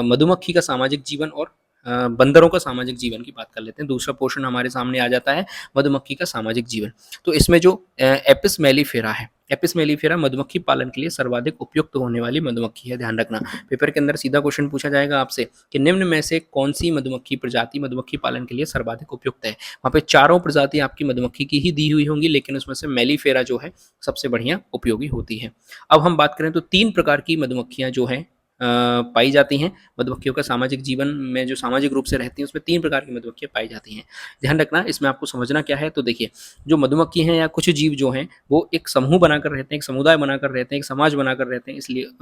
मधुमक्खी का सामाजिक जीवन और बंदरों का सामाजिक जीवन की बात कर लेते हैं। दूसरा पोर्शन हमारे सामने आ जाता है मधुमक्खी का सामाजिक जीवन। तो इसमें जो एपिस मेलिफेरा है, एपिस मेलिफेरा मधुमक्खी पालन के लिए सर्वाधिक उपयुक्त होने वाली मधुमक्खी है। ध्यान रखना, पेपर के अंदर सीधा क्वेश्चन पूछा जाएगा आपसे कि निम्न में से कौन सी मधुमक्खी प्रजाति मधुमक्खी पालन के लिए सर्वाधिक उपयुक्त है। वहाँ पे चारों प्रजाति आपकी मधुमक्खी की ही दी हुई होंगी, लेकिन उसमें से मेलिफेरा जो है सबसे बढ़िया उपयोगी होती है। अब हम बात करें तो 3 प्रकार की मधुमक्खियाँ जो हैं पाई जाती हैं। मधुमक्खियों का सामाजिक जीवन में जो सामाजिक रूप से रहती हैं उसमें 3 प्रकार की मधुमक्खियाँ पाई जाती हैं। ध्यान रखना, इसमें आपको समझना क्या है, तो देखिए जो मधुमक्खी हैं या कुछ जीव जो हैं वो एक समूह बनाकर रहते हैं, एक समुदाय बनाकर रहते हैं, एक समाज बनाकर रहते हैं,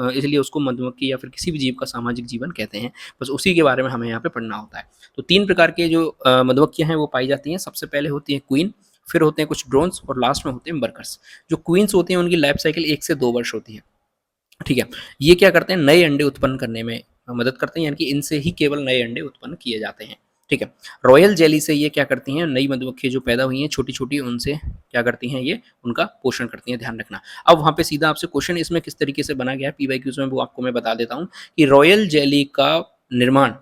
इसलिए उसको मधुमक्खी या फिर किसी भी जीव का सामाजिक जीवन कहते हैं। बस उसी के बारे में हमें यहाँ पे पढ़ना होता है। तो 3 प्रकार के जो मधुमक्खियाँ हैं वो पाई जाती हैं। सबसे पहले होती है क्वीन, फिर होते हैं कुछ ड्रोन्स और लास्ट में होते हैं वर्कर्स। जो क्वींस होती हैं उनकी लाइफ साइकिल 1 से 2 वर्ष होती है। ठीक है, ये क्या करते हैं, नए अंडे उत्पन्न करने में मदद करते हैं, यानी कि इनसे ही केवल नए अंडे उत्पन्न किए जाते हैं। ठीक है, रॉयल जेली से ये क्या करती हैं, नई मधुमक्खी जो पैदा हुई हैं छोटी छोटी, उनसे क्या करती हैं, ये उनका पोषण करती हैं। ध्यान रखना। अब वहाँ पे सीधा आपसे क्वेश्चन इसमें किस तरीके से बना गया है पीवाईक्यूज में, वो आपको मैं बता देता हूँ कि रॉयल जेली का निर्माण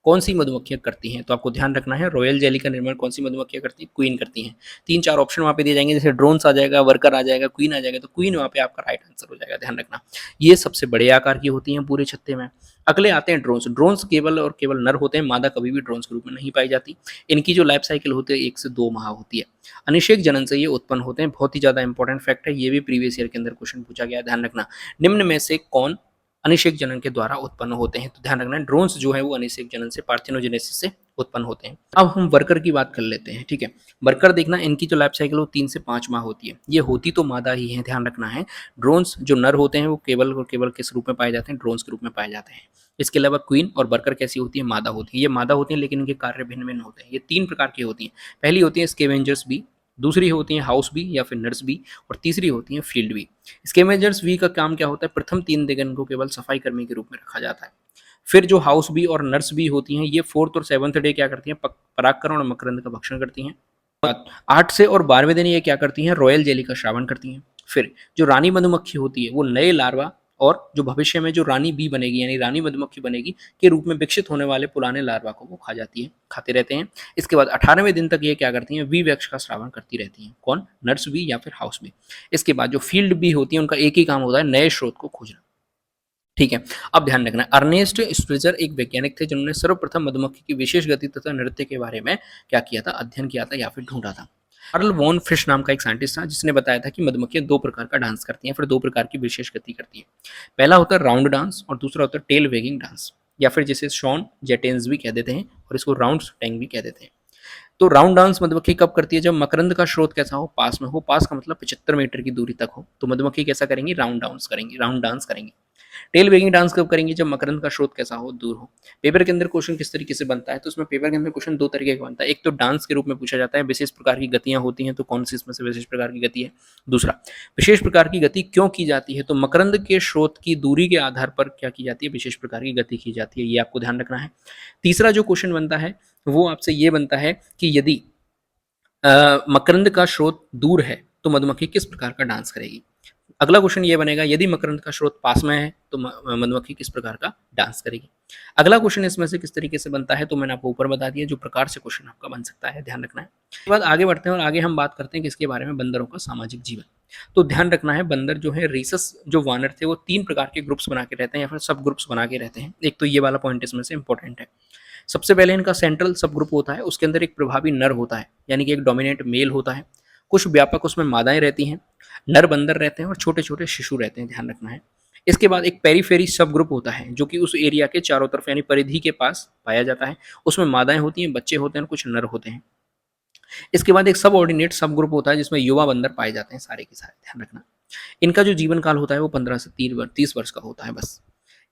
कौन सी मधुमक्खियाँ करती हैं। तो आपको ध्यान रखना है, रॉयल जेली का निर्माण कौन सी मधुमक्खियाँ करती हैं, क्वीन करती हैं। 3-4 ऑप्शन वहाँ पे दिए जाएंगे, जैसे ड्रोन्स आ जाएगा, वर्कर आ जाएगा, क्वीन आ जाएगा, तो क्वीन वहाँ पे आपका राइट आंसर हो जाएगा। ध्यान रखना, ये सबसे बड़े आकार की होती हैं पूरे छत्ते में। अगले आते हैं ड्रोन्स। ड्रोन्स केवल और केवल नर होते हैं, मादा कभी भी ड्रोन्स के रूप में नहीं पाई जाती। इनकी जो लाइफ साइकिल होती है 1 से 2 माह होती है। अनिषेक जनन से ये उत्पन्न होते हैं। बहुत ही ज्यादा इंपॉर्टेंट फैक्ट है, ये भी प्रीवियस ईयर के अंदर क्वेश्चन पूछा गया है। ध्यान रखना, निम्न में से कौन अनिषेक जनन के द्वारा उत्पन्न होते हैं, तो ध्यान रखना ड्रोन्स जो है वो अनिषेक जनन से, पार्थिनोजेनेसिस से उत्पन्न होते हैं। अब हम वर्कर की बात कर लेते हैं। ठीक है, वर्कर देखना, इनकी जो लाइफ साइकिल वो 3 से 5 माह होती है। ये होती तो मादा ही है, ध्यान रखना है। ड्रोन्स जो नर होते हैं वो केवल और केवल किस रूप में पाए जाते हैं, ड्रोन्स के रूप में पाए जाते हैं। इसके अलावा क्वीन और वर्कर कैसी होती है, मादा होती है। ये मादा होती है लेकिन इनके कार्य भिन्न भिन्न होते हैं। ये 3 प्रकार की होती हैं। पहली होती है स्कैवेंजर्स बी, दूसरी होती है हाउस बी या फिर नर्स बी, और तीसरी होती है फील्ड बी। स्कैवेंजर्स बी का काम क्या होता है, प्रथम 3 दिन को केवल सफाई कर्मी के रूप में रखा जाता है। फिर जो हाउस बी और नर्स बी होती हैं ये 4th और 7th डे क्या करती हैं, परागकण और मकरंद का भक्षण करती हैं। 8 से और 12वें दिन ये क्या करती हैं, रॉयल जेली का श्रावण करती हैं। फिर जो रानी मधुमक्खी होती है वो नए लार्वा और जो भविष्य में जो रानी बी बनेगी यानी रानी मधुमक्खी बनेगी के रूप में विकसित होने वाले पुराने लार्वा को वो खा जाती है, खाते रहते हैं। इसके बाद 18वें दिन तक ये क्या करती हैं, वी वृक्ष का श्रावण करती रहती हैं। कौन, नर्स बी या फिर हाउस बी। इसके बाद जो फील्ड बी होती है उनका एक ही काम होता है, नए स्रोत को खोजना। ठीक है, अब ध्यान रखना, अर्नेस्ट स्प्रिजर एक वैज्ञानिक थे जिन्होंने सर्वप्रथम मधुमक्खी की विशेष गति तथा नृत्य के बारे में क्या किया था, अध्ययन किया था या फिर ढूंढा था। कार्ल वॉन फिश नाम का एक साइंटिस्ट था जिसने बताया था कि मधुमक्खियां 2 प्रकार का डांस करती हैं, फिर 2 प्रकार की विशेष गति करती हैं। पहला होता है राउंड डांस और दूसरा होता है टेल वेगिंग डांस, या फिर जिसे शॉन जेटेंस भी कह देते हैं और इसको राउंड टैंग भी कह देते हैं। तो राउंड डांस मधुमक्खी कब करती है, जब मकरंद का स्रोत कैसा हो, पास में हो। पास का मतलब 75 मीटर की दूरी तक हो, तो मधुमक्खी कैसा करेंगी, राउंड डांस करेंगी, राउंड डांस करेंगी। टेल वेगिंग डांस कब करेंगी, जब मकरंद का स्रोत कैसा हो, दूर हो। पेपर के अंदर क्वेश्चन किस तरीके से बनता है, तो उसमें पेपर के अंदर क्वेश्चन 2 तरीके का बनता है। एक तो डांस के रूप में पूछा जाता है, विशेष प्रकार की गतियां होती हैं, तो कौन सी इसमें से विशेष प्रकार की गति है। दूसरा, विशेष प्रकार की गति क्यों की जाती है, तो मकरंद के स्रोत की दूरी के आधार पर क्या की जाती है, विशेष प्रकार की गति की जाती है, ये आपको ध्यान रखना है। तीसरा जो क्वेश्चन बनता है वो आपसे ये बनता है कि यदि मकरंद का स्रोत दूर है तो मधुमक्खी किस प्रकार का डांस करेगी। अगला क्वेश्चन ये बनेगा, यदि मकरंद का स्रोत पास में है तो मधुमक्खी किस प्रकार का डांस करेगी। अगला क्वेश्चन इसमें से किस तरीके से बनता है तो मैंने आपको ऊपर बता दिया, जो प्रकार से क्वेश्चन आपका बन सकता है, ध्यान रखना है। उसके बाद आगे बढ़ते हैं और आगे हम बात करते हैं किसके बारे में, बंदरों का सामाजिक जीवन। तो ध्यान रखना है, बंदर जो है रीसस जो वानर थे वो 3 प्रकार के ग्रुप्स बना के रहते हैं या फिर सब ग्रुप्स बना के रहते हैं। एक तो ये वाला पॉइंट इसमें से इंपॉर्टेंट है। सबसे पहले इनका सेंट्रल सब ग्रुप होता है, उसके अंदर एक प्रभावी नर होता है, यानी कि एक डोमिनेंट मेल होता है। कुछ व्यापक उसमें मादाएं रहती हैं, नर बंदर रहते हैं और छोटे छोटे शिशु रहते हैं, ध्यान रखना है। इसके बाद एक पेरीफेरी सब ग्रुप होता है जो कि उस एरिया के चारों तरफ यानी परिधि के पास पाया जाता है। उसमें मादाएं होती हैं, बच्चे होते हैं और कुछ नर होते हैं। इसके बाद एक सब ऑर्डिनेट सब ग्रुप होता है जिसमें युवा बंदर पाए जाते हैं सारे के सारे, ध्यान रखना। इनका जो जीवन काल होता है वो 15 से 30 वर्ष का होता है बस।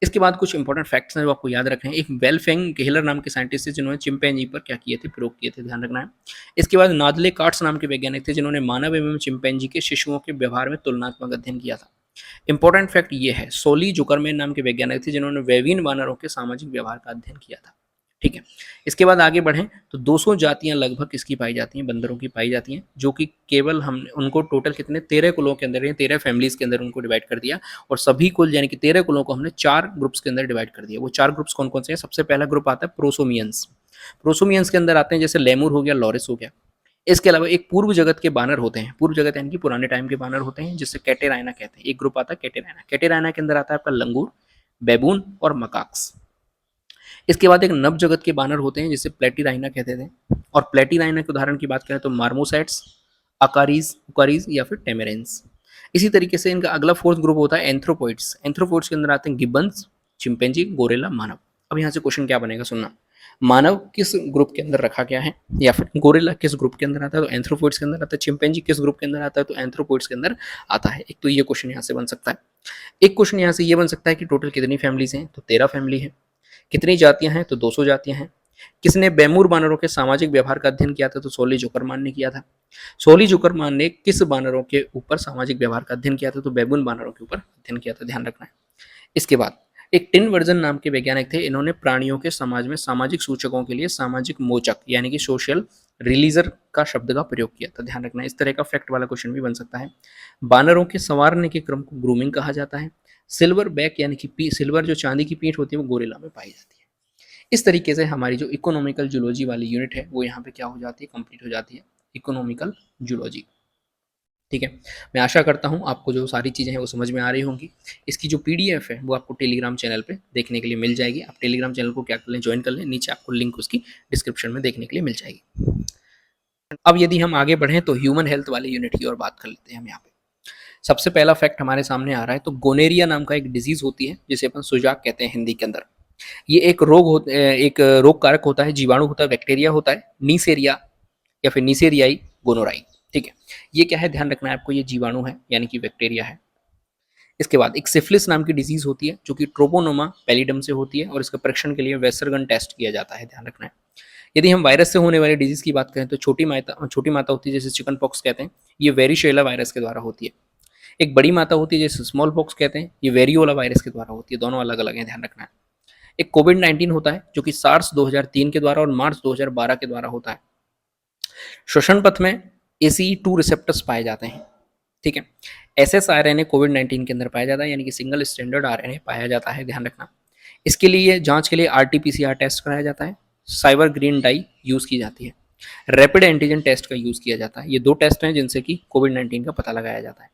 इसके बाद कुछ इंपॉर्टेंट फैक्ट्स हैं जो आपको याद रखने हैं। एक वेलफेंग गेहलर नाम के साइंटिस्ट थे जिन्होंने चिंपैंजी पर क्या किए थे, प्रयोग किए थे, ध्यान रखना है। इसके बाद नादले कार्ट्स नाम के वैज्ञानिक थे जिन्होंने मानव एवं चिंपैंजी के शिशुओं के व्यवहार में तुलनात्मक अध्ययन किया था। इंपॉर्टेंट फैक्ट ये है, सोली जुकरमैन नाम के वैज्ञानिक थे जिन्होंने वेविन वानरों के सामाजिक व्यवहार का अध्ययन किया था। ठीक है, इसके बाद आगे बढ़ें तो 200 जातियां लगभग किसकी पाई जाती हैं, बंदरों की पाई जाती हैं, जो कि केवल हम उनको टोटल कितने 13 कुलों के अंदर, 13 फैमिलीज के अंदर उनको डिवाइड कर दिया और सभी कुल यानी कि 13 कुलों को हमने 4 ग्रुप्स के अंदर डिवाइड कर दिया। वो 4 ग्रुप्स कौन कौन से हैं, सबसे पहला ग्रुप आता है प्रोसोमियंस। प्रोसोमियंस के अंदर आते हैं जैसे लेमुर हो गया, लॉरिस हो गया। इसके अलावा एक पूर्व जगत के बानर होते हैं, पूर्व जगत यानी कि पुराने टाइम के बानर होते हैं जिससे कैटेराइना कहते हैं। एक ग्रुप आता है कैटेराइना। कैटेराइना के अंदर आता है आपका लंगूर, बेबून और मकाक्स। इसके बाद एक नव जगत के बानर होते हैं जिसे प्लेटीराइना कहते थे। और प्लेटीराइना के उदाहरण की बात करें तो मार्मोसैट्स, अकारीज, उकारीज या फिर टेमेरेंस। इसी तरीके से इनका अगला फोर्थ ग्रुप होता है एंथ्रोपोइड्स। एंथ्रोपोइड्स के अंदर आते हैं गिब्बन्स, चिंपैंजी, गोरिल्ला, मानव। अब यहाँ से क्वेश्चन क्या बनेगा सुनना, मानव किस ग्रुप के अंदर रखा गया है, या फिर गोरिल्ला किस ग्रुप के अंदर आता है तो एंथ्रोपोइड्स के अंदर आता है, चिंपैंजी किस ग्रुप के अंदर आता है तो एंथ्रोपोइड्स के अंदर आता है। एक तो ये क्वेश्चन यहाँ से बन सकता है। एक क्वेश्चन यहाँ से ये बन सकता है कि टोटल कितनी फैमिलीज हैं तो 13 फैमिली है। कितनी जातियां हैं तो 200 जातियां हैं। किसने बेमूर बानरों के सामाजिक व्यवहार का अध्ययन किया था तो सोली जुकरमान ने किया था। सोली जुकरमान ने किस बानरों के ऊपर सामाजिक व्यवहार का अध्ययन किया था तो बेबून बानरों के ऊपर अध्ययन किया था, ध्यान रखना है। इसके बाद एक टिन वर्जन नाम के वैज्ञानिक थे, इन्होंने प्राणियों के समाज में सामाजिक सूचकों के लिए सामाजिक मोचक यानी कि सोशल रिलीजर का शब्द का प्रयोग किया था, ध्यान रखना है। इस तरह का फैक्ट वाला क्वेश्चन भी बन सकता है। बानरों के संवारने के क्रम को ग्रूमिंग कहा जाता है। सिल्वर बैक यानी कि सिल्वर जो चांदी की पीठ होती है वो गोरिल्ला में पाई जाती है। इस तरीके से हमारी जो इकोनॉमिकल जूलॉजी वाली यूनिट है वो यहाँ पे क्या हो जाती है, कंप्लीट हो जाती है, इकोनॉमिकल जूलॉजी। ठीक है, मैं आशा करता हूँ आपको जो सारी चीज़ें हैं वो समझ में आ रही होंगी। इसकी जो पीडीएफ है वो आपको टेलीग्राम चैनल पे देखने के लिए मिल जाएगी। आप टेलीग्राम चैनल को क्या कर लें, ज्वाइन कर लें, नीचे आपको लिंक उसकी डिस्क्रिप्शन में देखने के लिए मिल जाएगी। अब यदि हम आगे बढ़ें तो ह्यूमन हेल्थ वाली यूनिट की और बात कर लेते हैं हम यहाँ पे। सबसे पहला फैक्ट हमारे सामने आ रहा है तो गोनेरिया नाम का एक डिजीज होती है जिसे अपन सुजाक कहते हैं हिंदी के अंदर। ये एक रोग कारक होता है, जीवाणु होता है, बैक्टीरिया होता है, नीसेरिया या फिर नीसेरियाई गोनोराई। ठीक है, ये क्या है ध्यान रखना है आपको, ये जीवाणु है यानी कि बैक्टीरिया है। इसके बाद एक सिफिलिस नाम की डिजीज होती है जो कि ट्रोपोनोमा पैलिडम से होती है और इसके परीक्षण के लिए वेसरगन टेस्ट किया जाता है, ध्यान रखना है। यदि हम वायरस से होने वाली डिजीज की बात करें तो छोटी माता होती है जैसे चिकन पॉक्स कहते हैं, ये वेरिशेला वायरस के द्वारा होती है। एक बड़ी माता होती है जैसे स्मॉल पॉक्स कहते हैं, ये वेरियोला वायरस के द्वारा होती है, दोनों अलग अलग हैं, ध्यान रखना है। एक कोविड-19 होता है जो कि सार्स 2003 के द्वारा और मार्च 2012 के द्वारा होता है। श्वसन पथ में ACE2 रिसेप्टर्स पाए जाते हैं। ठीक है, SSRNA कोविड-19 के अंदर पाया जाता है यानी कि सिंगल स्टैंडर्ड RNA पाया जाता है, ध्यान रखना। इसके लिए जांच के लिए RT-PCR टेस्ट कराया जाता है, साइबर ग्रीन डाई यूज की जाती है, रैपिड एंटीजन टेस्ट का यूज किया जाता है। ये 2 टेस्ट हैं जिनसे कि कोविड-19 का पता लगाया जाता है।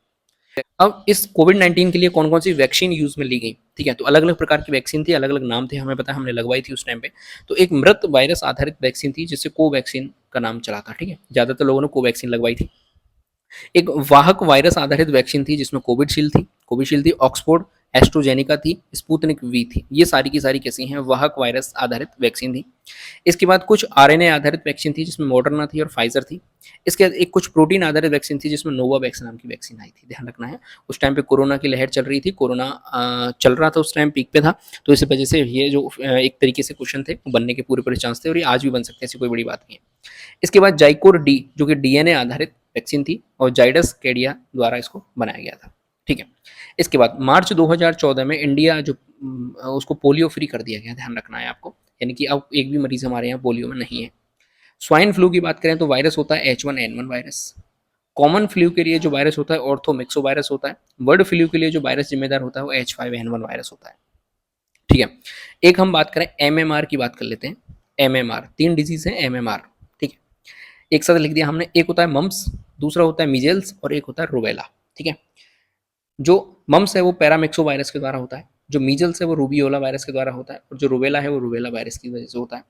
अब इस कोविड-19 के लिए कौन कौन सी वैक्सीन यूज में ली गई, ठीक है, तो अलग अलग प्रकार की वैक्सीन थी, अलग अलग नाम थे, हमें पता है, हमने लगवाई थी उस टाइम पे। तो एक मृत वायरस आधारित वैक्सीन थी जिससे कोवैक्सीन का नाम चला था। ठीक है, ज्यादातर लोगों ने कोवैक्सीन लगवाई थी। एक वाहक वायरस आधारित वैक्सीन थी जिसमें कोविशील्ड थी, ऑक्सफोर्ड एस्ट्रोजेनिका थी, स्पुतनिक वी थी। ये सारी की सारी कैसी हैं, वाहक वायरस आधारित वैक्सीन थी। इसके बाद कुछ RNA आधारित वैक्सीन थी जिसमें मॉडर्ना थी और फाइजर थी। इसके बाद एक कुछ प्रोटीन आधारित वैक्सीन थी जिसमें नोवावैक्स नाम की वैक्सीन आई थी, ध्यान रखना है। उस टाइम पे कोरोना की लहर चल रही थी, कोरोना चल रहा था उस टाइम, पीक पे था, तो इस वजह से ये जो एक तरीके से क्वेश्चन थे बनने के पूरे पूरे चांस थे और ये आज भी बन सकते हैं, ऐसी कोई बड़ी बात नहीं है। इसके बाद जाइकोर डी जो कि DNA आधारित वैक्सीन थी और जाइडस कैडिया द्वारा इसको बनाया गया था। ठीक है, इसके बाद मार्च 2014 में इंडिया जो उसको पोलियो फ्री कर दिया गया, ध्यान रखना है आपको, यानी कि अब एक भी मरीज हमारे यहाँ पोलियो में नहीं है। स्वाइन फ्लू की बात करें तो वायरस होता है H1N1 वायरस। कॉमन फ्लू के लिए जो वायरस होता है ऑर्थोमिक्सो वायरस होता है। बर्ड फ्लू के लिए जो वायरस जिम्मेदार होता है वो H5N1 वायरस होता है। ठीक है, एक हम बात करें एमएमआर की, बात कर लेते हैं। एमएमआर, 3 डिजीज है एमएमआर। ठीक है, एक साथ लिख दिया हमने। एक होता है मम्स, दूसरा होता है मीजल्स और एक होता है रूबेला। ठीक है, जो मम्स है वो पैरामिक्सो वायरस के द्वारा होता है, जो मीजल्स है वो रूबियोला वायरस के द्वारा होता है, और जो रूबेला है वो रूबेला वायरस की वजह से होता है।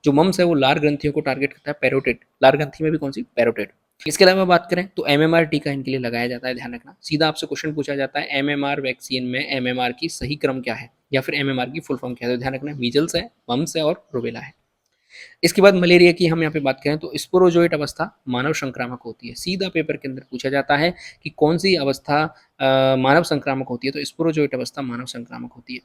जो मम्स है वो लार ग्रंथियों को टारगेट करता है, पैरोटिड, लार ग्रंथि में भी कौन सी, पैरोटिड। इसके अलावा बात करें तो एमएमआर टीका इनके लिए लगाया जाता है, ध्यान रखना। सीधा आपसे क्वेश्चन पूछा जाता है एमएमआर वैक्सीन में एमएमआर की सही क्रम क्या है, या फिर एमएमआर की फुल फॉर्म क्या है, तो ध्यान रखना मीजल्स है, मम्स है और रूबेला है। इसके बाद मलेरिया की हम यहाँ पे बात करें तो स्पोरोजोइट अवस्था मानव संक्रामक होती है। सीधा पेपर के अंदर पूछा जाता है कि कौन सी अवस्था मानव संक्रामक होती है, तो स्पोरोजोइट अवस्था मानव संक्रामक होती है।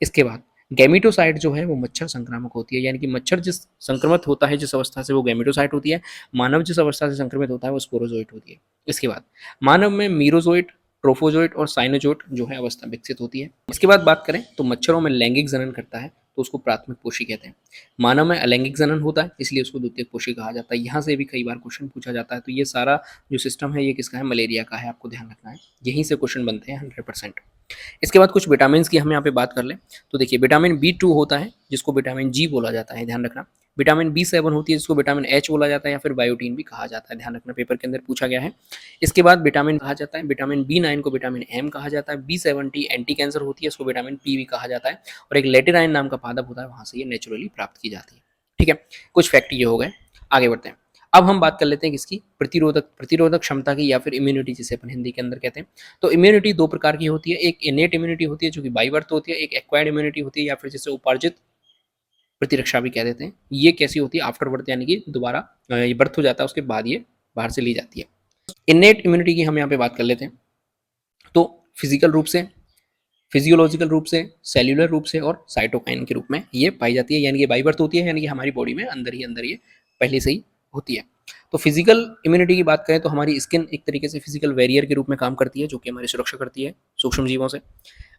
इसके बाद गैमिटोसाइट जो है वो मच्छर संक्रामक होती है, यानी कि मच्छर जिस संक्रमित होता है जिस अवस्था से वो गैमिटोसाइट होती है, मानव जिस अवस्था से संक्रमित होता है वो स्पोरोजोइट होती है। इसके बाद मानव में मीरोजोइट, ट्रोफोजोइट और साइनोजोइट जो है अवस्था विकसित होती है। इसके बाद बात करें तो मच्छरों में लैंगिक जनन करता है तो उसको प्राथमिक पोषी कहते हैं। मानव में अलैंगिक जनन होता है इसलिए उसको द्वितीयक पोषी कहा जाता है। यहाँ से भी कई बार क्वेश्चन पूछा जाता है। तो ये सारा जो सिस्टम है ये किसका है, मलेरिया का है, आपको ध्यान रखना है। यहीं से क्वेश्चन बनते हैं 100%। इसके बाद कुछ विटामिन की हम यहाँ पे बात कर लें तो देखिए विटामिन B2 होता है जिसको विटामिन जी बोला जाता है, ध्यान रखना। विटामिन B7 होती है जिसको विटामिन एच बोला जाता है या फिर बायोटीन भी कहा जाता है, ध्यान रखना, पेपर के अंदर पूछा गया है। इसके बाद विटामिन कहा जाता है, विटामिन B9 को विटामिन एम कहा जाता है। B70 एंटी कैंसर होती है, उसको विटामिन पी भी कहा जाता है। और एक लेटेराइन नाम का पादप होता है, वहां से ये नेचुरली प्राप्त की जाती है। ठीक है, कुछ फैक्ट ये हो गए। आगे बढ़ते हैं। अब हम बात कर लेते हैं किसकी, प्रतिरोधक क्षमता की, या फिर इम्यूनिटी जिसे अपन हिंदी के अंदर कहते हैं। तो इम्यूनिटी दो प्रकार की होती है, एक इनेट इम्यूनिटी होती है जो कि बाई बर्थ होती है, एक एक्वायर्ड इम्यूनिटी होती है या फिर जिसे उपार्जित प्रतिरक्षा भी कह देते हैं। ये कैसी होती है, आफ्टर बर्थ, यानी कि दोबारा ये बर्थ हो जाता है उसके बाद ये बाहर से ली जाती है। इनेट इम्यूनिटी की हम यहाँ पे बात कर लेते हैं। तो फिजिकल रूप से, फिजियोलॉजिकल रूप से, सेल्यूलर रूप से और साइटोकाइन के रूप में ये पाई जाती है, यानी कि बाई बर्थ होती है, यानी कि हमारी बॉडी में अंदर ही अंदर ये पहले से ही होती है। तो फिजिकल इम्यूनिटी की बात करें तो हमारी स्किन एक तरीके से फिजिकल वैरियर के रूप में काम करती है, जो कि हमारी सुरक्षा करती है सूक्ष्म जीवों से।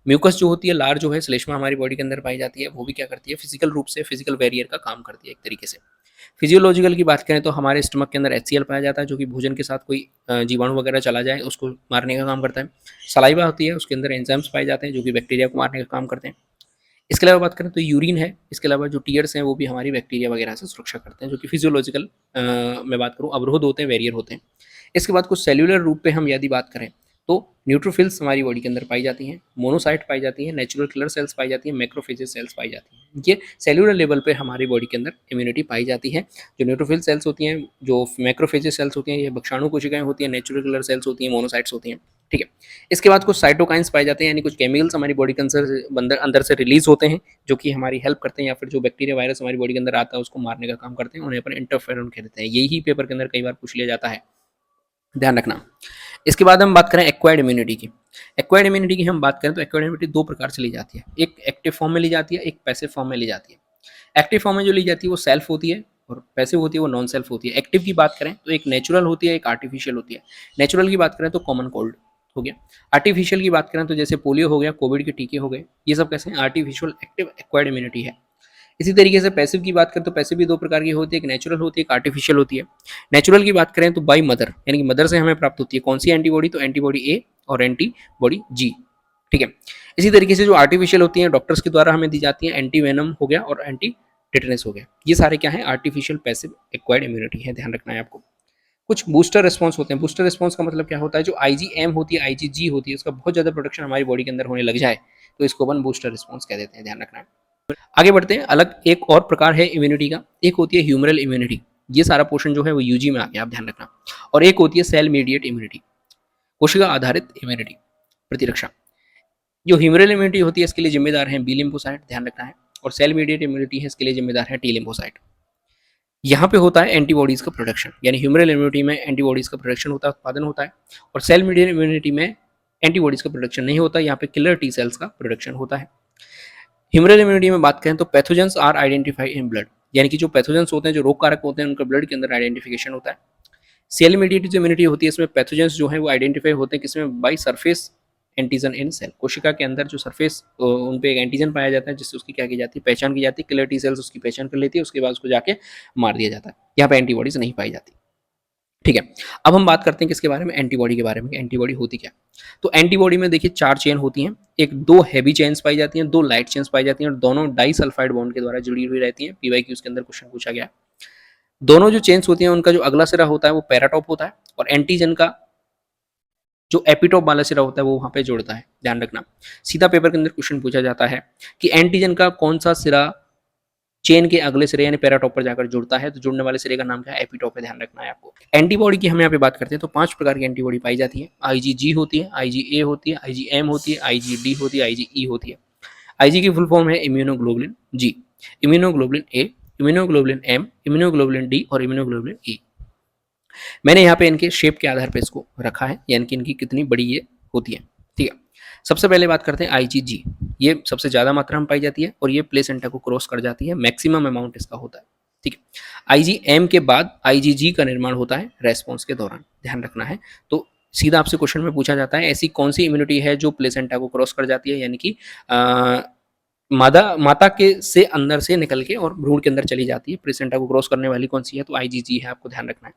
म्यूकस जो होती है, लार जो है, श्लेष्मा हमारी बॉडी के अंदर पाई जाती है, वो भी क्या करती है, फिजिकल रूप से फिजिकल वैरियर का काम करती है एक तरीके से। फिजियोलॉजिकल की बात करें तो हमारे स्टमक के अंदर HCl पाया जाता है, जो कि भोजन के साथ कोई जीवाणु वगैरह चला जाए उसको मारने का काम करता है। सलाइवा होती है, उसके अंदर एंजाइम्स पाए जाते हैं जो कि बैक्टीरिया को मारने का काम करते हैं। इसके अलावा बात करें तो यूरिन है, इसके अलावा जो टीयर्स हैं वो भी हमारी बैक्टीरिया वगैरह से सुरक्षा करते हैं, जो कि फिजियोलॉजिकल में बात करूँ अवरोध होते हैं, वेरियर होते हैं। इसके बाद कुछ सेल्यूलर रूप पे हम यदि बात करें तो न्यूट्रोफिल्स हमारी बॉडी के अंदर पाई जाती हैं, मोनोसाइट पाई जाती है, नेचुरल किलर सेल्स पाई जाती हैं, मैक्रोफेजेस सेल्स पाई जाती हैं। ये सेल्यूलर लेवल पे हमारी बॉडी के अंदर इम्यूनिटी पाई जाती है। जो न्यूट्रोफिल सेल्स होती हैं, जो मैक्रोफेजेस सेल्स होती हैं, ये भक्षाणु कोशिकाएं होती हैं, नेचुरल किलर सेल्स होती हैं, मोनोसाइट्स होती हैं। ठीक है, इसके बाद कुछ साइटोकाइंस पाए जाते हैं, यानी कुछ केमिकल्स हमारी बॉडी के अंदर से रिलीज होते हैं जो कि हमारी हेल्प करते हैं, या फिर जो बैक्टीरिया वायरस हमारी बॉडी के अंदर आता है उसको मारने का काम करते हैं, उन्हें अपन इंटरफेरॉन कहते हैं। यही पेपर के अंदर कई बार पूछ लिया जाता है, ध्यान रखना। इसके बाद हम बात करें एक्वायर्ड इम्यूनिटी की। एक्वायर्ड इम्यूनिटी की हम बात करें तो एक्वायर्ड इम्यूनिटी दो प्रकार से ली जाती है, एक एक्टिव फॉर्म में ली जाती है, एक पैसिव फॉर्म में ली जाती है। एक्टिव फॉर्म में जो ली जाती है वो सेल्फ होती है और पैसिव होती है वो नॉन सेल्फ होती है। एक्टिव की बात करें तो एक नेचुरल होती है, एक आर्टिफिशियल होती है। नेचुरल की बात करें तो कॉमन कोल्ड हो गया। आर्टिफिशियल की बात करें तो जैसे पोलियो हो गया, कोविड के टीके हो गए, ये सब कैसे हैं, आर्टिफिशियल एक्टिव एक्वायर्ड इम्यूनिटी है। इसी तरीके से पैसिव की बात करें तो पैसिव भी दो प्रकार की होती है, एक नेचुरल होती है, एक आर्टिफिशियल होती है। नेचुरल की बात करें तो बाई मदर, यानी कि मदर से हमें प्राप्त होती है कौन सी एंटीबॉडी, तो एंटीबॉडी ए और एंटीबॉडी जी। ठीक है, इसी तरीके से जो आर्टिफिशियल होती हैं डॉक्टर्स के द्वारा हमें दी जाती है, एंटी वेनम हो गया और एंटी टिटेनस हो गया। ये सारे क्या है, आर्टिफिशियल पैसिव एक्वायर्ड इम्यूनिटी है, ध्यान रखना है आपको। कुछ बूस्टर रिस्पॉन्स होते हैं। बूस्टर रिस्पॉन्स का मतलब क्या होता है, जो IgM होती है, IgG होती है, उसका बहुत ज़्यादा प्रोडक्शन हमारी बॉडी के अंदर होने लग जाए तो इसको अपन बूस्टर रिस्पॉन्स कह देते हैं, ध्यान रखना है। आगे बढ़ते हैं। अलग एक और प्रकार है इम्यूनिटी का, एक होती है ह्यूमरल इम्यूनिटी, ये सारा पोर्शन जो है वो यूजी में आ गया, आप ध्यान रखना। और एक होती है सेल मीडिएट इम्यूनिटी, कोशिका आधारित इम्यूनिटी, प्रतिरक्षा। जो ह्यूमरल इम्यूनिटी होती है इसके लिए जिम्मेदार है बी लिम्फोसाइट, ध्यान रखना है। और सेल मीडिएट इम्यूनिटी है इसके लिए जिम्मेदार है टी लिम्फोसाइट। यहाँ पे होता है एंटीबॉडीज का प्रोडक्शन, यानी ह्यूमरल इम्यूनिटी में एंटीबॉडीज का प्रोडक्शन होता है, उत्पादन होता है। और सेल मीडिएट इम्यूनिटी में एंटीबॉडीज का प्रोडक्शन नहीं होता, यहाँ पे किलर टी सेल्स का प्रोडक्शन होता है। ह्यूमरल इम्यूनिटी में बात करें तो pathogens are identified in blood, यानी कि जो पैथोजेंस होते हैं, जो रोग कारक होते हैं, उनका ब्लड के अंदर आइडेंटिफिकेशन होता है। सेल मीडिएटेड जो इम्यूनिटी होती है इसमें पैथोजेंस जो है वो आइडेंटिफाई होते हैं किसमें, by surface antigen in cell, कोशिका के अंदर जो सरफेस उन पे एक एंटीजन पाया जाता है जिससे उसकी क्या की जाती है, पहचान की जाती है। किलर टी सेल्स उसकी पहचान कर लेती है, उसके बाद उसको जाके मार दिया जाता है। यहाँ पे एंटीबॉडीज नहीं पाई जाती। ठीक है। अब हम बात करते हैं किसके बारे में, एंटीबॉडी के बारे में। एंटीबॉडी होती क्या? तो एंटीबॉडी में देखिए 4 चेन होती हैं, एक 2 हैवी चेन्स पाई जाती हैं, 2 लाइट चेन्स पाई जाती हैं और दोनों डाइसल्फाइड बॉन्ड के द्वारा जुड़ी हुई रहती हैं। पीवाईक्यूज के अंदर क्वेश्चन पूछा गया है। दोनों जो चेन्स होती हैं उनका जो अगला सिरा होता है वो पैराटॉप होता है और एंटीजन का जो एपिटॉप वाला सिरा होता है वो वहां पे जुड़ता है, ध्यान रखना। सीधा पेपर के अंदर क्वेश्चन पूछा जाता है कि एंटीजन का कौन सा सिरा चेन के अगले सिरे यानी पैराटॉप पर जाकर जुड़ता है, तो जुड़ने वाले सिरे का नाम क्या है, एपिटॉप है, ध्यान रखना है आपको। एंटीबॉडी की हम यहाँ पे बात करते हैं तो 5 प्रकार की एंटीबॉडी पाई जाती है। आईजीजी होती है, आईजीए होती है, आईजीएम होती है, आईजीडी होती है, आईजीई होती है। आईजी की फुल फॉर्म है immunoglobulin G, immunoglobulin A, immunoglobulin M, immunoglobulin D और इम्यूनोग्लोबुलिन ई। मैंने यहाँ पे इनके शेप के आधार पर इसको रखा है, यानी कि इनकी कितनी बड़ी ये होती है, ठीक है। सबसे पहले बात करते हैं आईजीजी, ये सबसे ज़्यादा मात्रा में पाई जाती है और ये प्लेसेंटा को क्रॉस कर जाती है, मैक्सिमम अमाउंट इसका होता है, ठीक है। आईजीएम के बाद आईजीजी का निर्माण होता है रेस्पॉन्स के दौरान, ध्यान रखना है। तो सीधा आपसे क्वेश्चन में पूछा जाता है ऐसी कौन सी इम्यूनिटी है जो प्लेसेंटा को क्रॉस कर जाती है, यानी कि माता के से अंदर से निकल के और भ्रूण के अंदर चली जाती है, प्लेसेंटा को क्रॉस करने वाली कौन सी है, तो आईजीजी है, आपको ध्यान रखना है।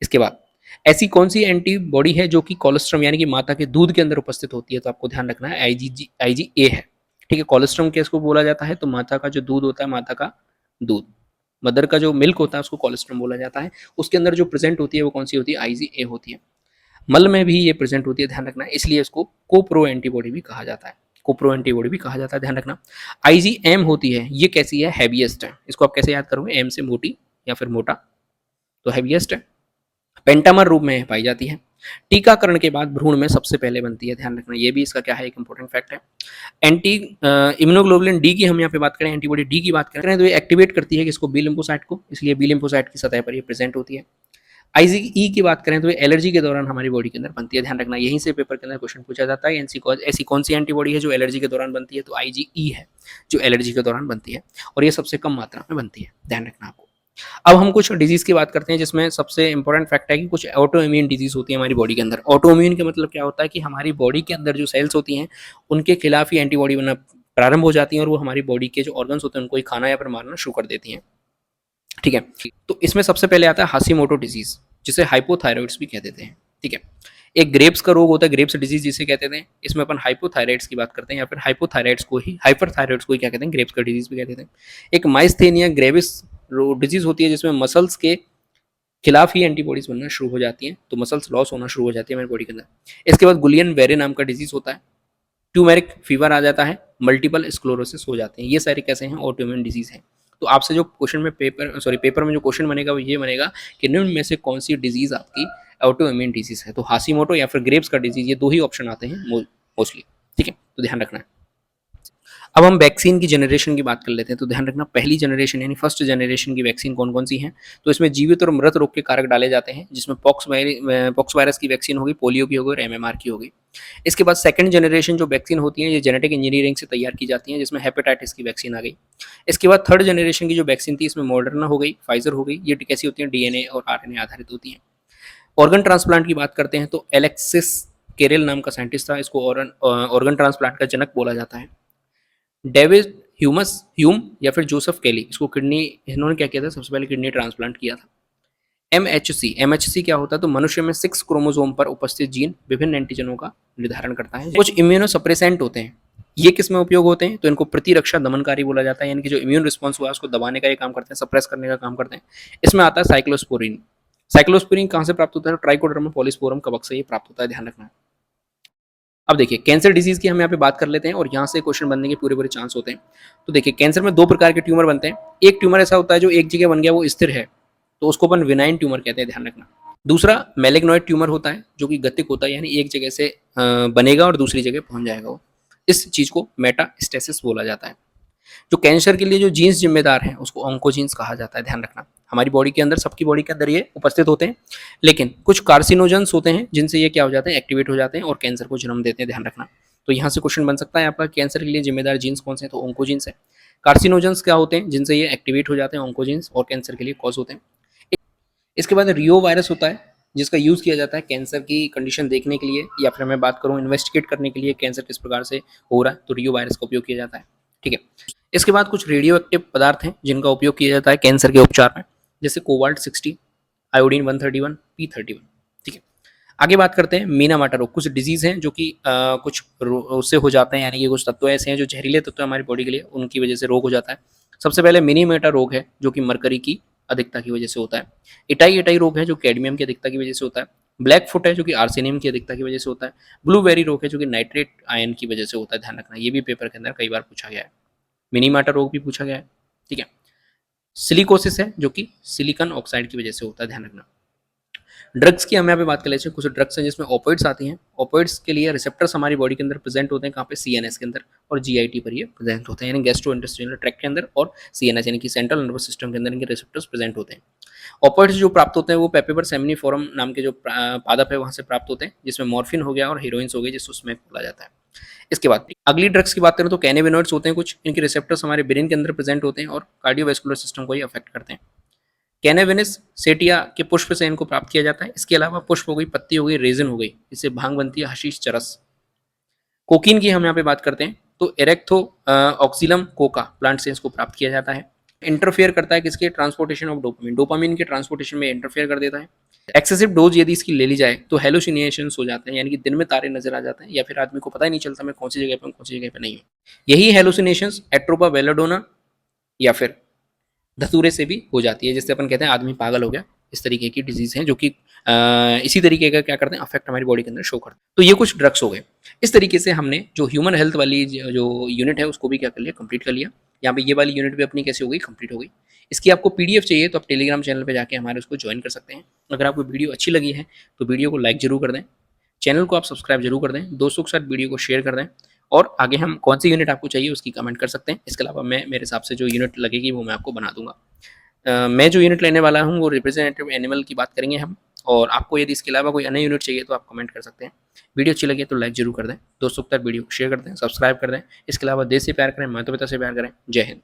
इसके बाद ऐसी कौन सी एंटीबॉडी है जो कि कोलेस्ट्रम यानी कि माता के दूध के अंदर उपस्थित होती है, तो आपको ध्यान रखना है आईजीए है, ठीक है। कोलेस्ट्रम किसको बोला जाता है, तो माता का जो दूध होता है, माता का दूध, मदर का जो मिल्क होता है उसको कोलेस्ट्रम बोला जाता है। उसके अंदर जो प्रेजेंट होती है वो कौन सी होती है, आईजीए होती है। मल में भी ये प्रेजेंट होती है, ध्यान रखना है, इसलिए इसको कोप्रो एंटीबॉडी भी कहा जाता है, कोप्रो एंटीबॉडी भी कहा जाता है, ध्यान रखना। आईजीएम होती है, ये कैसी है, हैवीएस्ट है। इसको आप कैसे याद करोगे, एम से मोटी या फिर मोटा, तो हैवीएस्ट है। पेंटामर रूप में पाई जाती है। टीकाकरण के बाद भ्रूण में सबसे पहले बनती है, ध्यान रखना, ये भी इसका क्या है, एक इंपॉर्टेंट फैक्ट है। एंटी इम्यूनोग्लोबुलिन डी की हम यहाँ पे बात करें, एंटीबॉडी डी की बात करें तो ये एक्टिवेट करती है किसको, बी लिम्फोसाइट को, इसलिए बी लिम्फोसाइट की सतह पर ये प्रेजेंट होती है। आईजीई की बात करें तो ये एलर्जी के दौरान हमारी बॉडी के अंदर बनती है, ध्यान रखना, यहीं से पेपर के अंदर क्वेश्चन पूछा जाता है। ऐसी कौन सी एंटीबॉडी है जो एलर्जी के दौरान बनती है, तो आईजीई है जो एलर्जी के दौरान बनती है और ये सबसे कम मात्रा में बनती है, ध्यान रखना आपको। अब हम कुछ डिजीज की बात करते हैं जिसमें सबसे इंपॉर्टेंट फैक्ट है कि कुछ ऑटो इम्यून डिजीज होती है हमारी बॉडी के अंदर। ऑटो इम्यून का मतलब क्या होता है कि हमारी बॉडी के अंदर जो सेल्स होती हैं उनके खिलाफ ही एंटीबॉडी बनना प्रारंभ हो जाती हैं और वो हमारी बॉडी के जो ऑर्गन्स होते हैं उनको ही खाना या फिर मारना शुरू कर देती हैं, ठीक है। तो इसमें सबसे पहले आता है हाशिमोटो डिजीज, जिसे हाइपोथायरॉइड्स भी कह देते हैं, ठीक है। एक ग्रेप्स का रोग होता है, ग्रेप्स डिजीज जिसे कहते हैं, इसमें अपन हाइपोथायराइड्स की बात करते हैं या फिर हाइपोथायराइड्स को ही, हाइपरथायराइड्स को ही क्या कहते हैं, ग्रेप्स का डिजीज भी कहते हैं। एक माइस्थेनिया ग्रेविस डिजीज होती है जिसमें मसल्स के खिलाफ ही एंटीबॉडीज बनना शुरू हो जाती हैं, तो मसल्स लॉस होना शुरू हो जाती है हमारी बॉडी के अंदर। इसके बाद गुलियन वेरे नाम का डिजीज होता है, ट्यूमेरिक फीवर आ जाता है, मल्टीपल स्क्लोरोसिस हो जाते हैं। ये सारे कैसे हैं, ऑटोइम्यून डिजीज हैं। तो आपसे जो क्वेश्चन में पेपर में जो क्वेश्चन बनेगा वो ये बनेगा कि निम्न में से कौन सी डिजीज आपकी ऑटोइम्यून डिजीज है, तो हाशिमोटो या फिर ग्रेव्स का डिजीज, ये 2 ही ऑप्शन आते हैं मोस्टली, ठीक है, तो ध्यान रखना है। अब हम वैक्सीन की जनरेशन की बात कर लेते हैं, तो ध्यान रखना पहली जनरेशन यानी फर्स्ट जनरेशन की वैक्सीन कौन कौन सी है, तो इसमें जीवित और मृत रोग के कारक डाले जाते हैं, जिसमें पॉक्स वायरस की वैक्सीन होगी, पोलियो की होगी और एमएमआर की होगी। इसके बाद सेकंड जनरेशन जो वैक्सीन होती है ये जेनेटिक इंजीनियरिंग से तैयार की जाती है, जिसमें हेपेटाइटिस की वैक्सीन आ गई। इसके बाद थर्ड जनरेशन की जो वैक्सीन थी इसमें मॉडर्ना हो गई, फाइजर हो गई, ये कैसी होती है, डीएनए और आरएनए आधारित होती है। ऑर्गन ट्रांसप्लांट की बात करते हैं तो एलेक्सिस केरेल नाम का साइंटिस्ट था, इसको ऑर्गन ट्रांसप्लांट का जनक बोला जाता है। डेविड ह्यूम या फिर जोसेफ केली, इसको किडनी, इन्होंने क्या किया था, सबसे पहले किडनी ट्रांसप्लांट किया था। एमएचसी क्या होता है, तो मनुष्य में 6 क्रोमोसोम पर उपस्थित जीन विभिन्न एंटीजनों का निर्धारण करता है। कुछ इम्यूनोसप्रेसेंट होते हैं, ये किस में उपयोग होते हैं, तो इनको प्रतिरक्षा दमनकारी बोला जाता है, यानी कि जो इम्यून रिस्पॉन्स हुआ है उसको दबाने का ये काम करते हैं, सप्रेस करने का काम करते हैं। इसमें आता है साइक्लोस्पोरिन। साइक्लोस्पोरिन कहाँ से प्राप्त होता है, ट्राइकोडर्मा पॉलीस्पोरम कवक से ये प्राप्त होता है, ध्यान रखना है। अब देखिए कैंसर डिजीज की हम यहाँ पे बात कर लेते हैं और यहाँ से क्वेश्चन बनने के पूरे चांस होते हैं। तो देखिए कैंसर में 2 प्रकार के ट्यूमर बनते हैं। एक ट्यूमर ऐसा होता है जो एक जगह बन गया वो स्थिर है, तो उसको अपन विनाइन ट्यूमर कहते हैं, ध्यान रखना। दूसरा मैलिग्नॉइड ट्यूमर होता है जो कि गतिक होता है, यानी एक जगह से बनेगा और दूसरी जगह पहुंच जाएगा वो, इस चीज को मेटास्टेसिस बोला जाता है। जो कैंसर के लिए जो जीन्स जिम्मेदार हैं उसको ऑन्कोजीन्स कहा जाता है, ध्यान रखना। हमारी बॉडी के अंदर, सबकी बॉडी के अंदर ये उपस्थित होते हैं, लेकिन कुछ कार्सिनोजेंस होते हैं जिनसे ये क्या हो जाते हैं, एक्टिवेट हो जाते हैं और कैंसर को जन्म देते हैं, ध्यान रखना। तो यहाँ से क्वेश्चन बन सकता है आपका, कैंसर के लिए जिम्मेदार जीन्स कौन से हैं, तो ऑन्कोजीन्स है। कार्सिनोजेंस क्या होते हैं, जिनसे ये एक्टिवेट हो जाते हैं ऑन्कोजीन्स और कैंसर के लिए कॉज होते हैं। इसके बाद रियो वायरस होता है जिसका यूज़ किया जाता है कैंसर की कंडीशन देखने के लिए, या फिर मैं बात करूँ इन्वेस्टिगेट करने के लिए कैंसर किस प्रकार से हो रहा है, तो रियो वायरस का उपयोग किया जाता है, ठीक है। इसके बाद कुछ रेडियो एक्टिव पदार्थ हैं जिनका उपयोग किया जाता है कैंसर के उपचार में, जैसे कोबाल्ट 60, आयोडीन 131, P31। ठीक है, आगे बात करते हैं मीना माटा रोग। कुछ डिजीज हैं जो कि कुछ उससे हो जाते हैं, यानी कि कुछ तत्व ऐसे हैं जो जहरीले तत्व हमारी बॉडी के लिए, उनकी वजह से रोग हो जाता है। सबसे पहले मिनी मेटा रोग है जो कि मरकरी की अधिकता की वजह से होता है। इटाई इटाई रोग है जो कैडमियम की अधिकता की वजह से होता है। ब्लैक फुट है जो कि आर्सेनियम की अधिकता की वजह से होता है। ब्लूबेरी रोग है जो कि नाइट्रेट आयन की वजह से होता है, ध्यान रखना, ये भी पेपर के अंदर कई बार पूछा गया है। मिनी माटा रोग भी पूछा गया है। ठीक है, सिलिकोसिस है जो कि सिलिकॉन ऑक्साइड की वजह से होता है, ध्यान रखना। ड्रग्स की हम यहाँ पे बात कर लेते हैं। कुछ ड्रग्स हैं जिसमें ओपिड्स आती हैं। ओपिड्स के लिए रिसेप्टर्स हमारी बॉडी के अंदर प्रेजेंट होते हैं, कहाँ पे, सीएनएस के अंदर, और जीआईटी पर ये प्रेजेंट होते हैं, यानी गैस्ट्रो इंटेस्टिनल ट्रैक्ट के अंदर और सीएनएस यानी कि सेंट्रल नर्वस सिस्टम के अंदर इनके रिसेप्टर्स प्रेजेंट होते हैं। ओपिड्स जो प्राप्त होते हैं वो पेपिवर सेमिनिफोरम नाम के जो पादप है वहाँ से प्राप्त होते हैं, जिसमें मॉर्फिन हो गया और हीरोइंस हो गई, जिसको स्मैक बोला जाता है। इसके बाद अगली ड्रग्स की बात करें तो कैनेबिनॉइड्स होते हैं कुछ, इनके रिसेप्टर्स हमारे ब्रेन के अंदर प्रेजेंट होते हैं और कार्डियोवैस्कुलर सिस्टम को ही अफेक्ट करते हैं। कैनेबिस सेटिया के पुष्प से इनको प्राप्त किया जाता है। इसके अलावा पुष्प हो गई, पत्ती हो गई, रेजिन हो गई, इससे भांग बनती है, हशीश, चरस। कोकीन की हम यहाँ पे बात करते हैं तो एरेक्थो ऑक्सिलम कोका प्लांट से इसको प्राप्त किया जाता है। इंटरफेयर करता है किसके, ट्रांसपोर्टेशन ऑफ डोपामिन, डोपामिन के ट्रांसपोर्टेशन में इंटरफेयर कर देता है। एक्सेसिव डोज यदि इसकी ले ली जाए तो हेलुसिनेशंस हो जाते हैं, यानी कि दिन में तारे नजर आ जाते हैं, या फिर आदमी को पता ही नहीं चलता मैं कौन सी जगह पे हूँ, कौन सी जगह पे नहीं हूँ। यही हेलुसिनेशंस एट्रोपा बेलाडोना या फिर धतूरे से भी हो जाती है, जिससे अपन कहते हैं आदमी पागल हो गया। इस तरीके की डिजीज हैं जो कि इसी तरीके का क्या करते हैं, अफेक्ट हमारी बॉडी के अंदर शो करते हैं। तो ये कुछ ड्रग्स हो गए। इस तरीके से हमने जो ह्यूमन हेल्थ वाली जो यूनिट है उसको भी क्या कर लिया, कंप्लीट कर लिया। यहाँ पे ये वाली यूनिट भी अपनी कैसे हो गई, कंप्लीट हो गई। इसकी आपको पीडीएफ चाहिए तो आप टेलीग्राम चैनल पे जाके हमारे उसको ज्वाइन कर सकते हैं। अगर आपको वीडियो अच्छी लगी है तो वीडियो को लाइक जरूर कर दें, चैनल को आप सब्सक्राइब जरूर कर दें, दोस्तों के साथ वीडियो को शेयर कर दें, और आगे हम कौन सी यूनिट आपको चाहिए उसकी कमेंट कर सकते हैं। इसके अलावा मैं मेरे हिसाब से जो यूनिट लगेगी वो मैं आपको बना दूंगा। मैं जो यूनिट लेने वाला हूँ वो रिप्रेजेंटेटिव एनिमल की बात करेंगे हम, और आपको यदि इसके अलावा कोई अन्य यूनिट चाहिए तो आप कमेंट कर सकते हैं। वीडियो अच्छी लगी तो लाइक जरूर कर दें, दोस्तों तक वीडियो को शेयर कर दें, सब्सक्राइब कर दें। इसके अलावा देश से प्यार करें, माता पिता से प्यार करें। जय हिंद।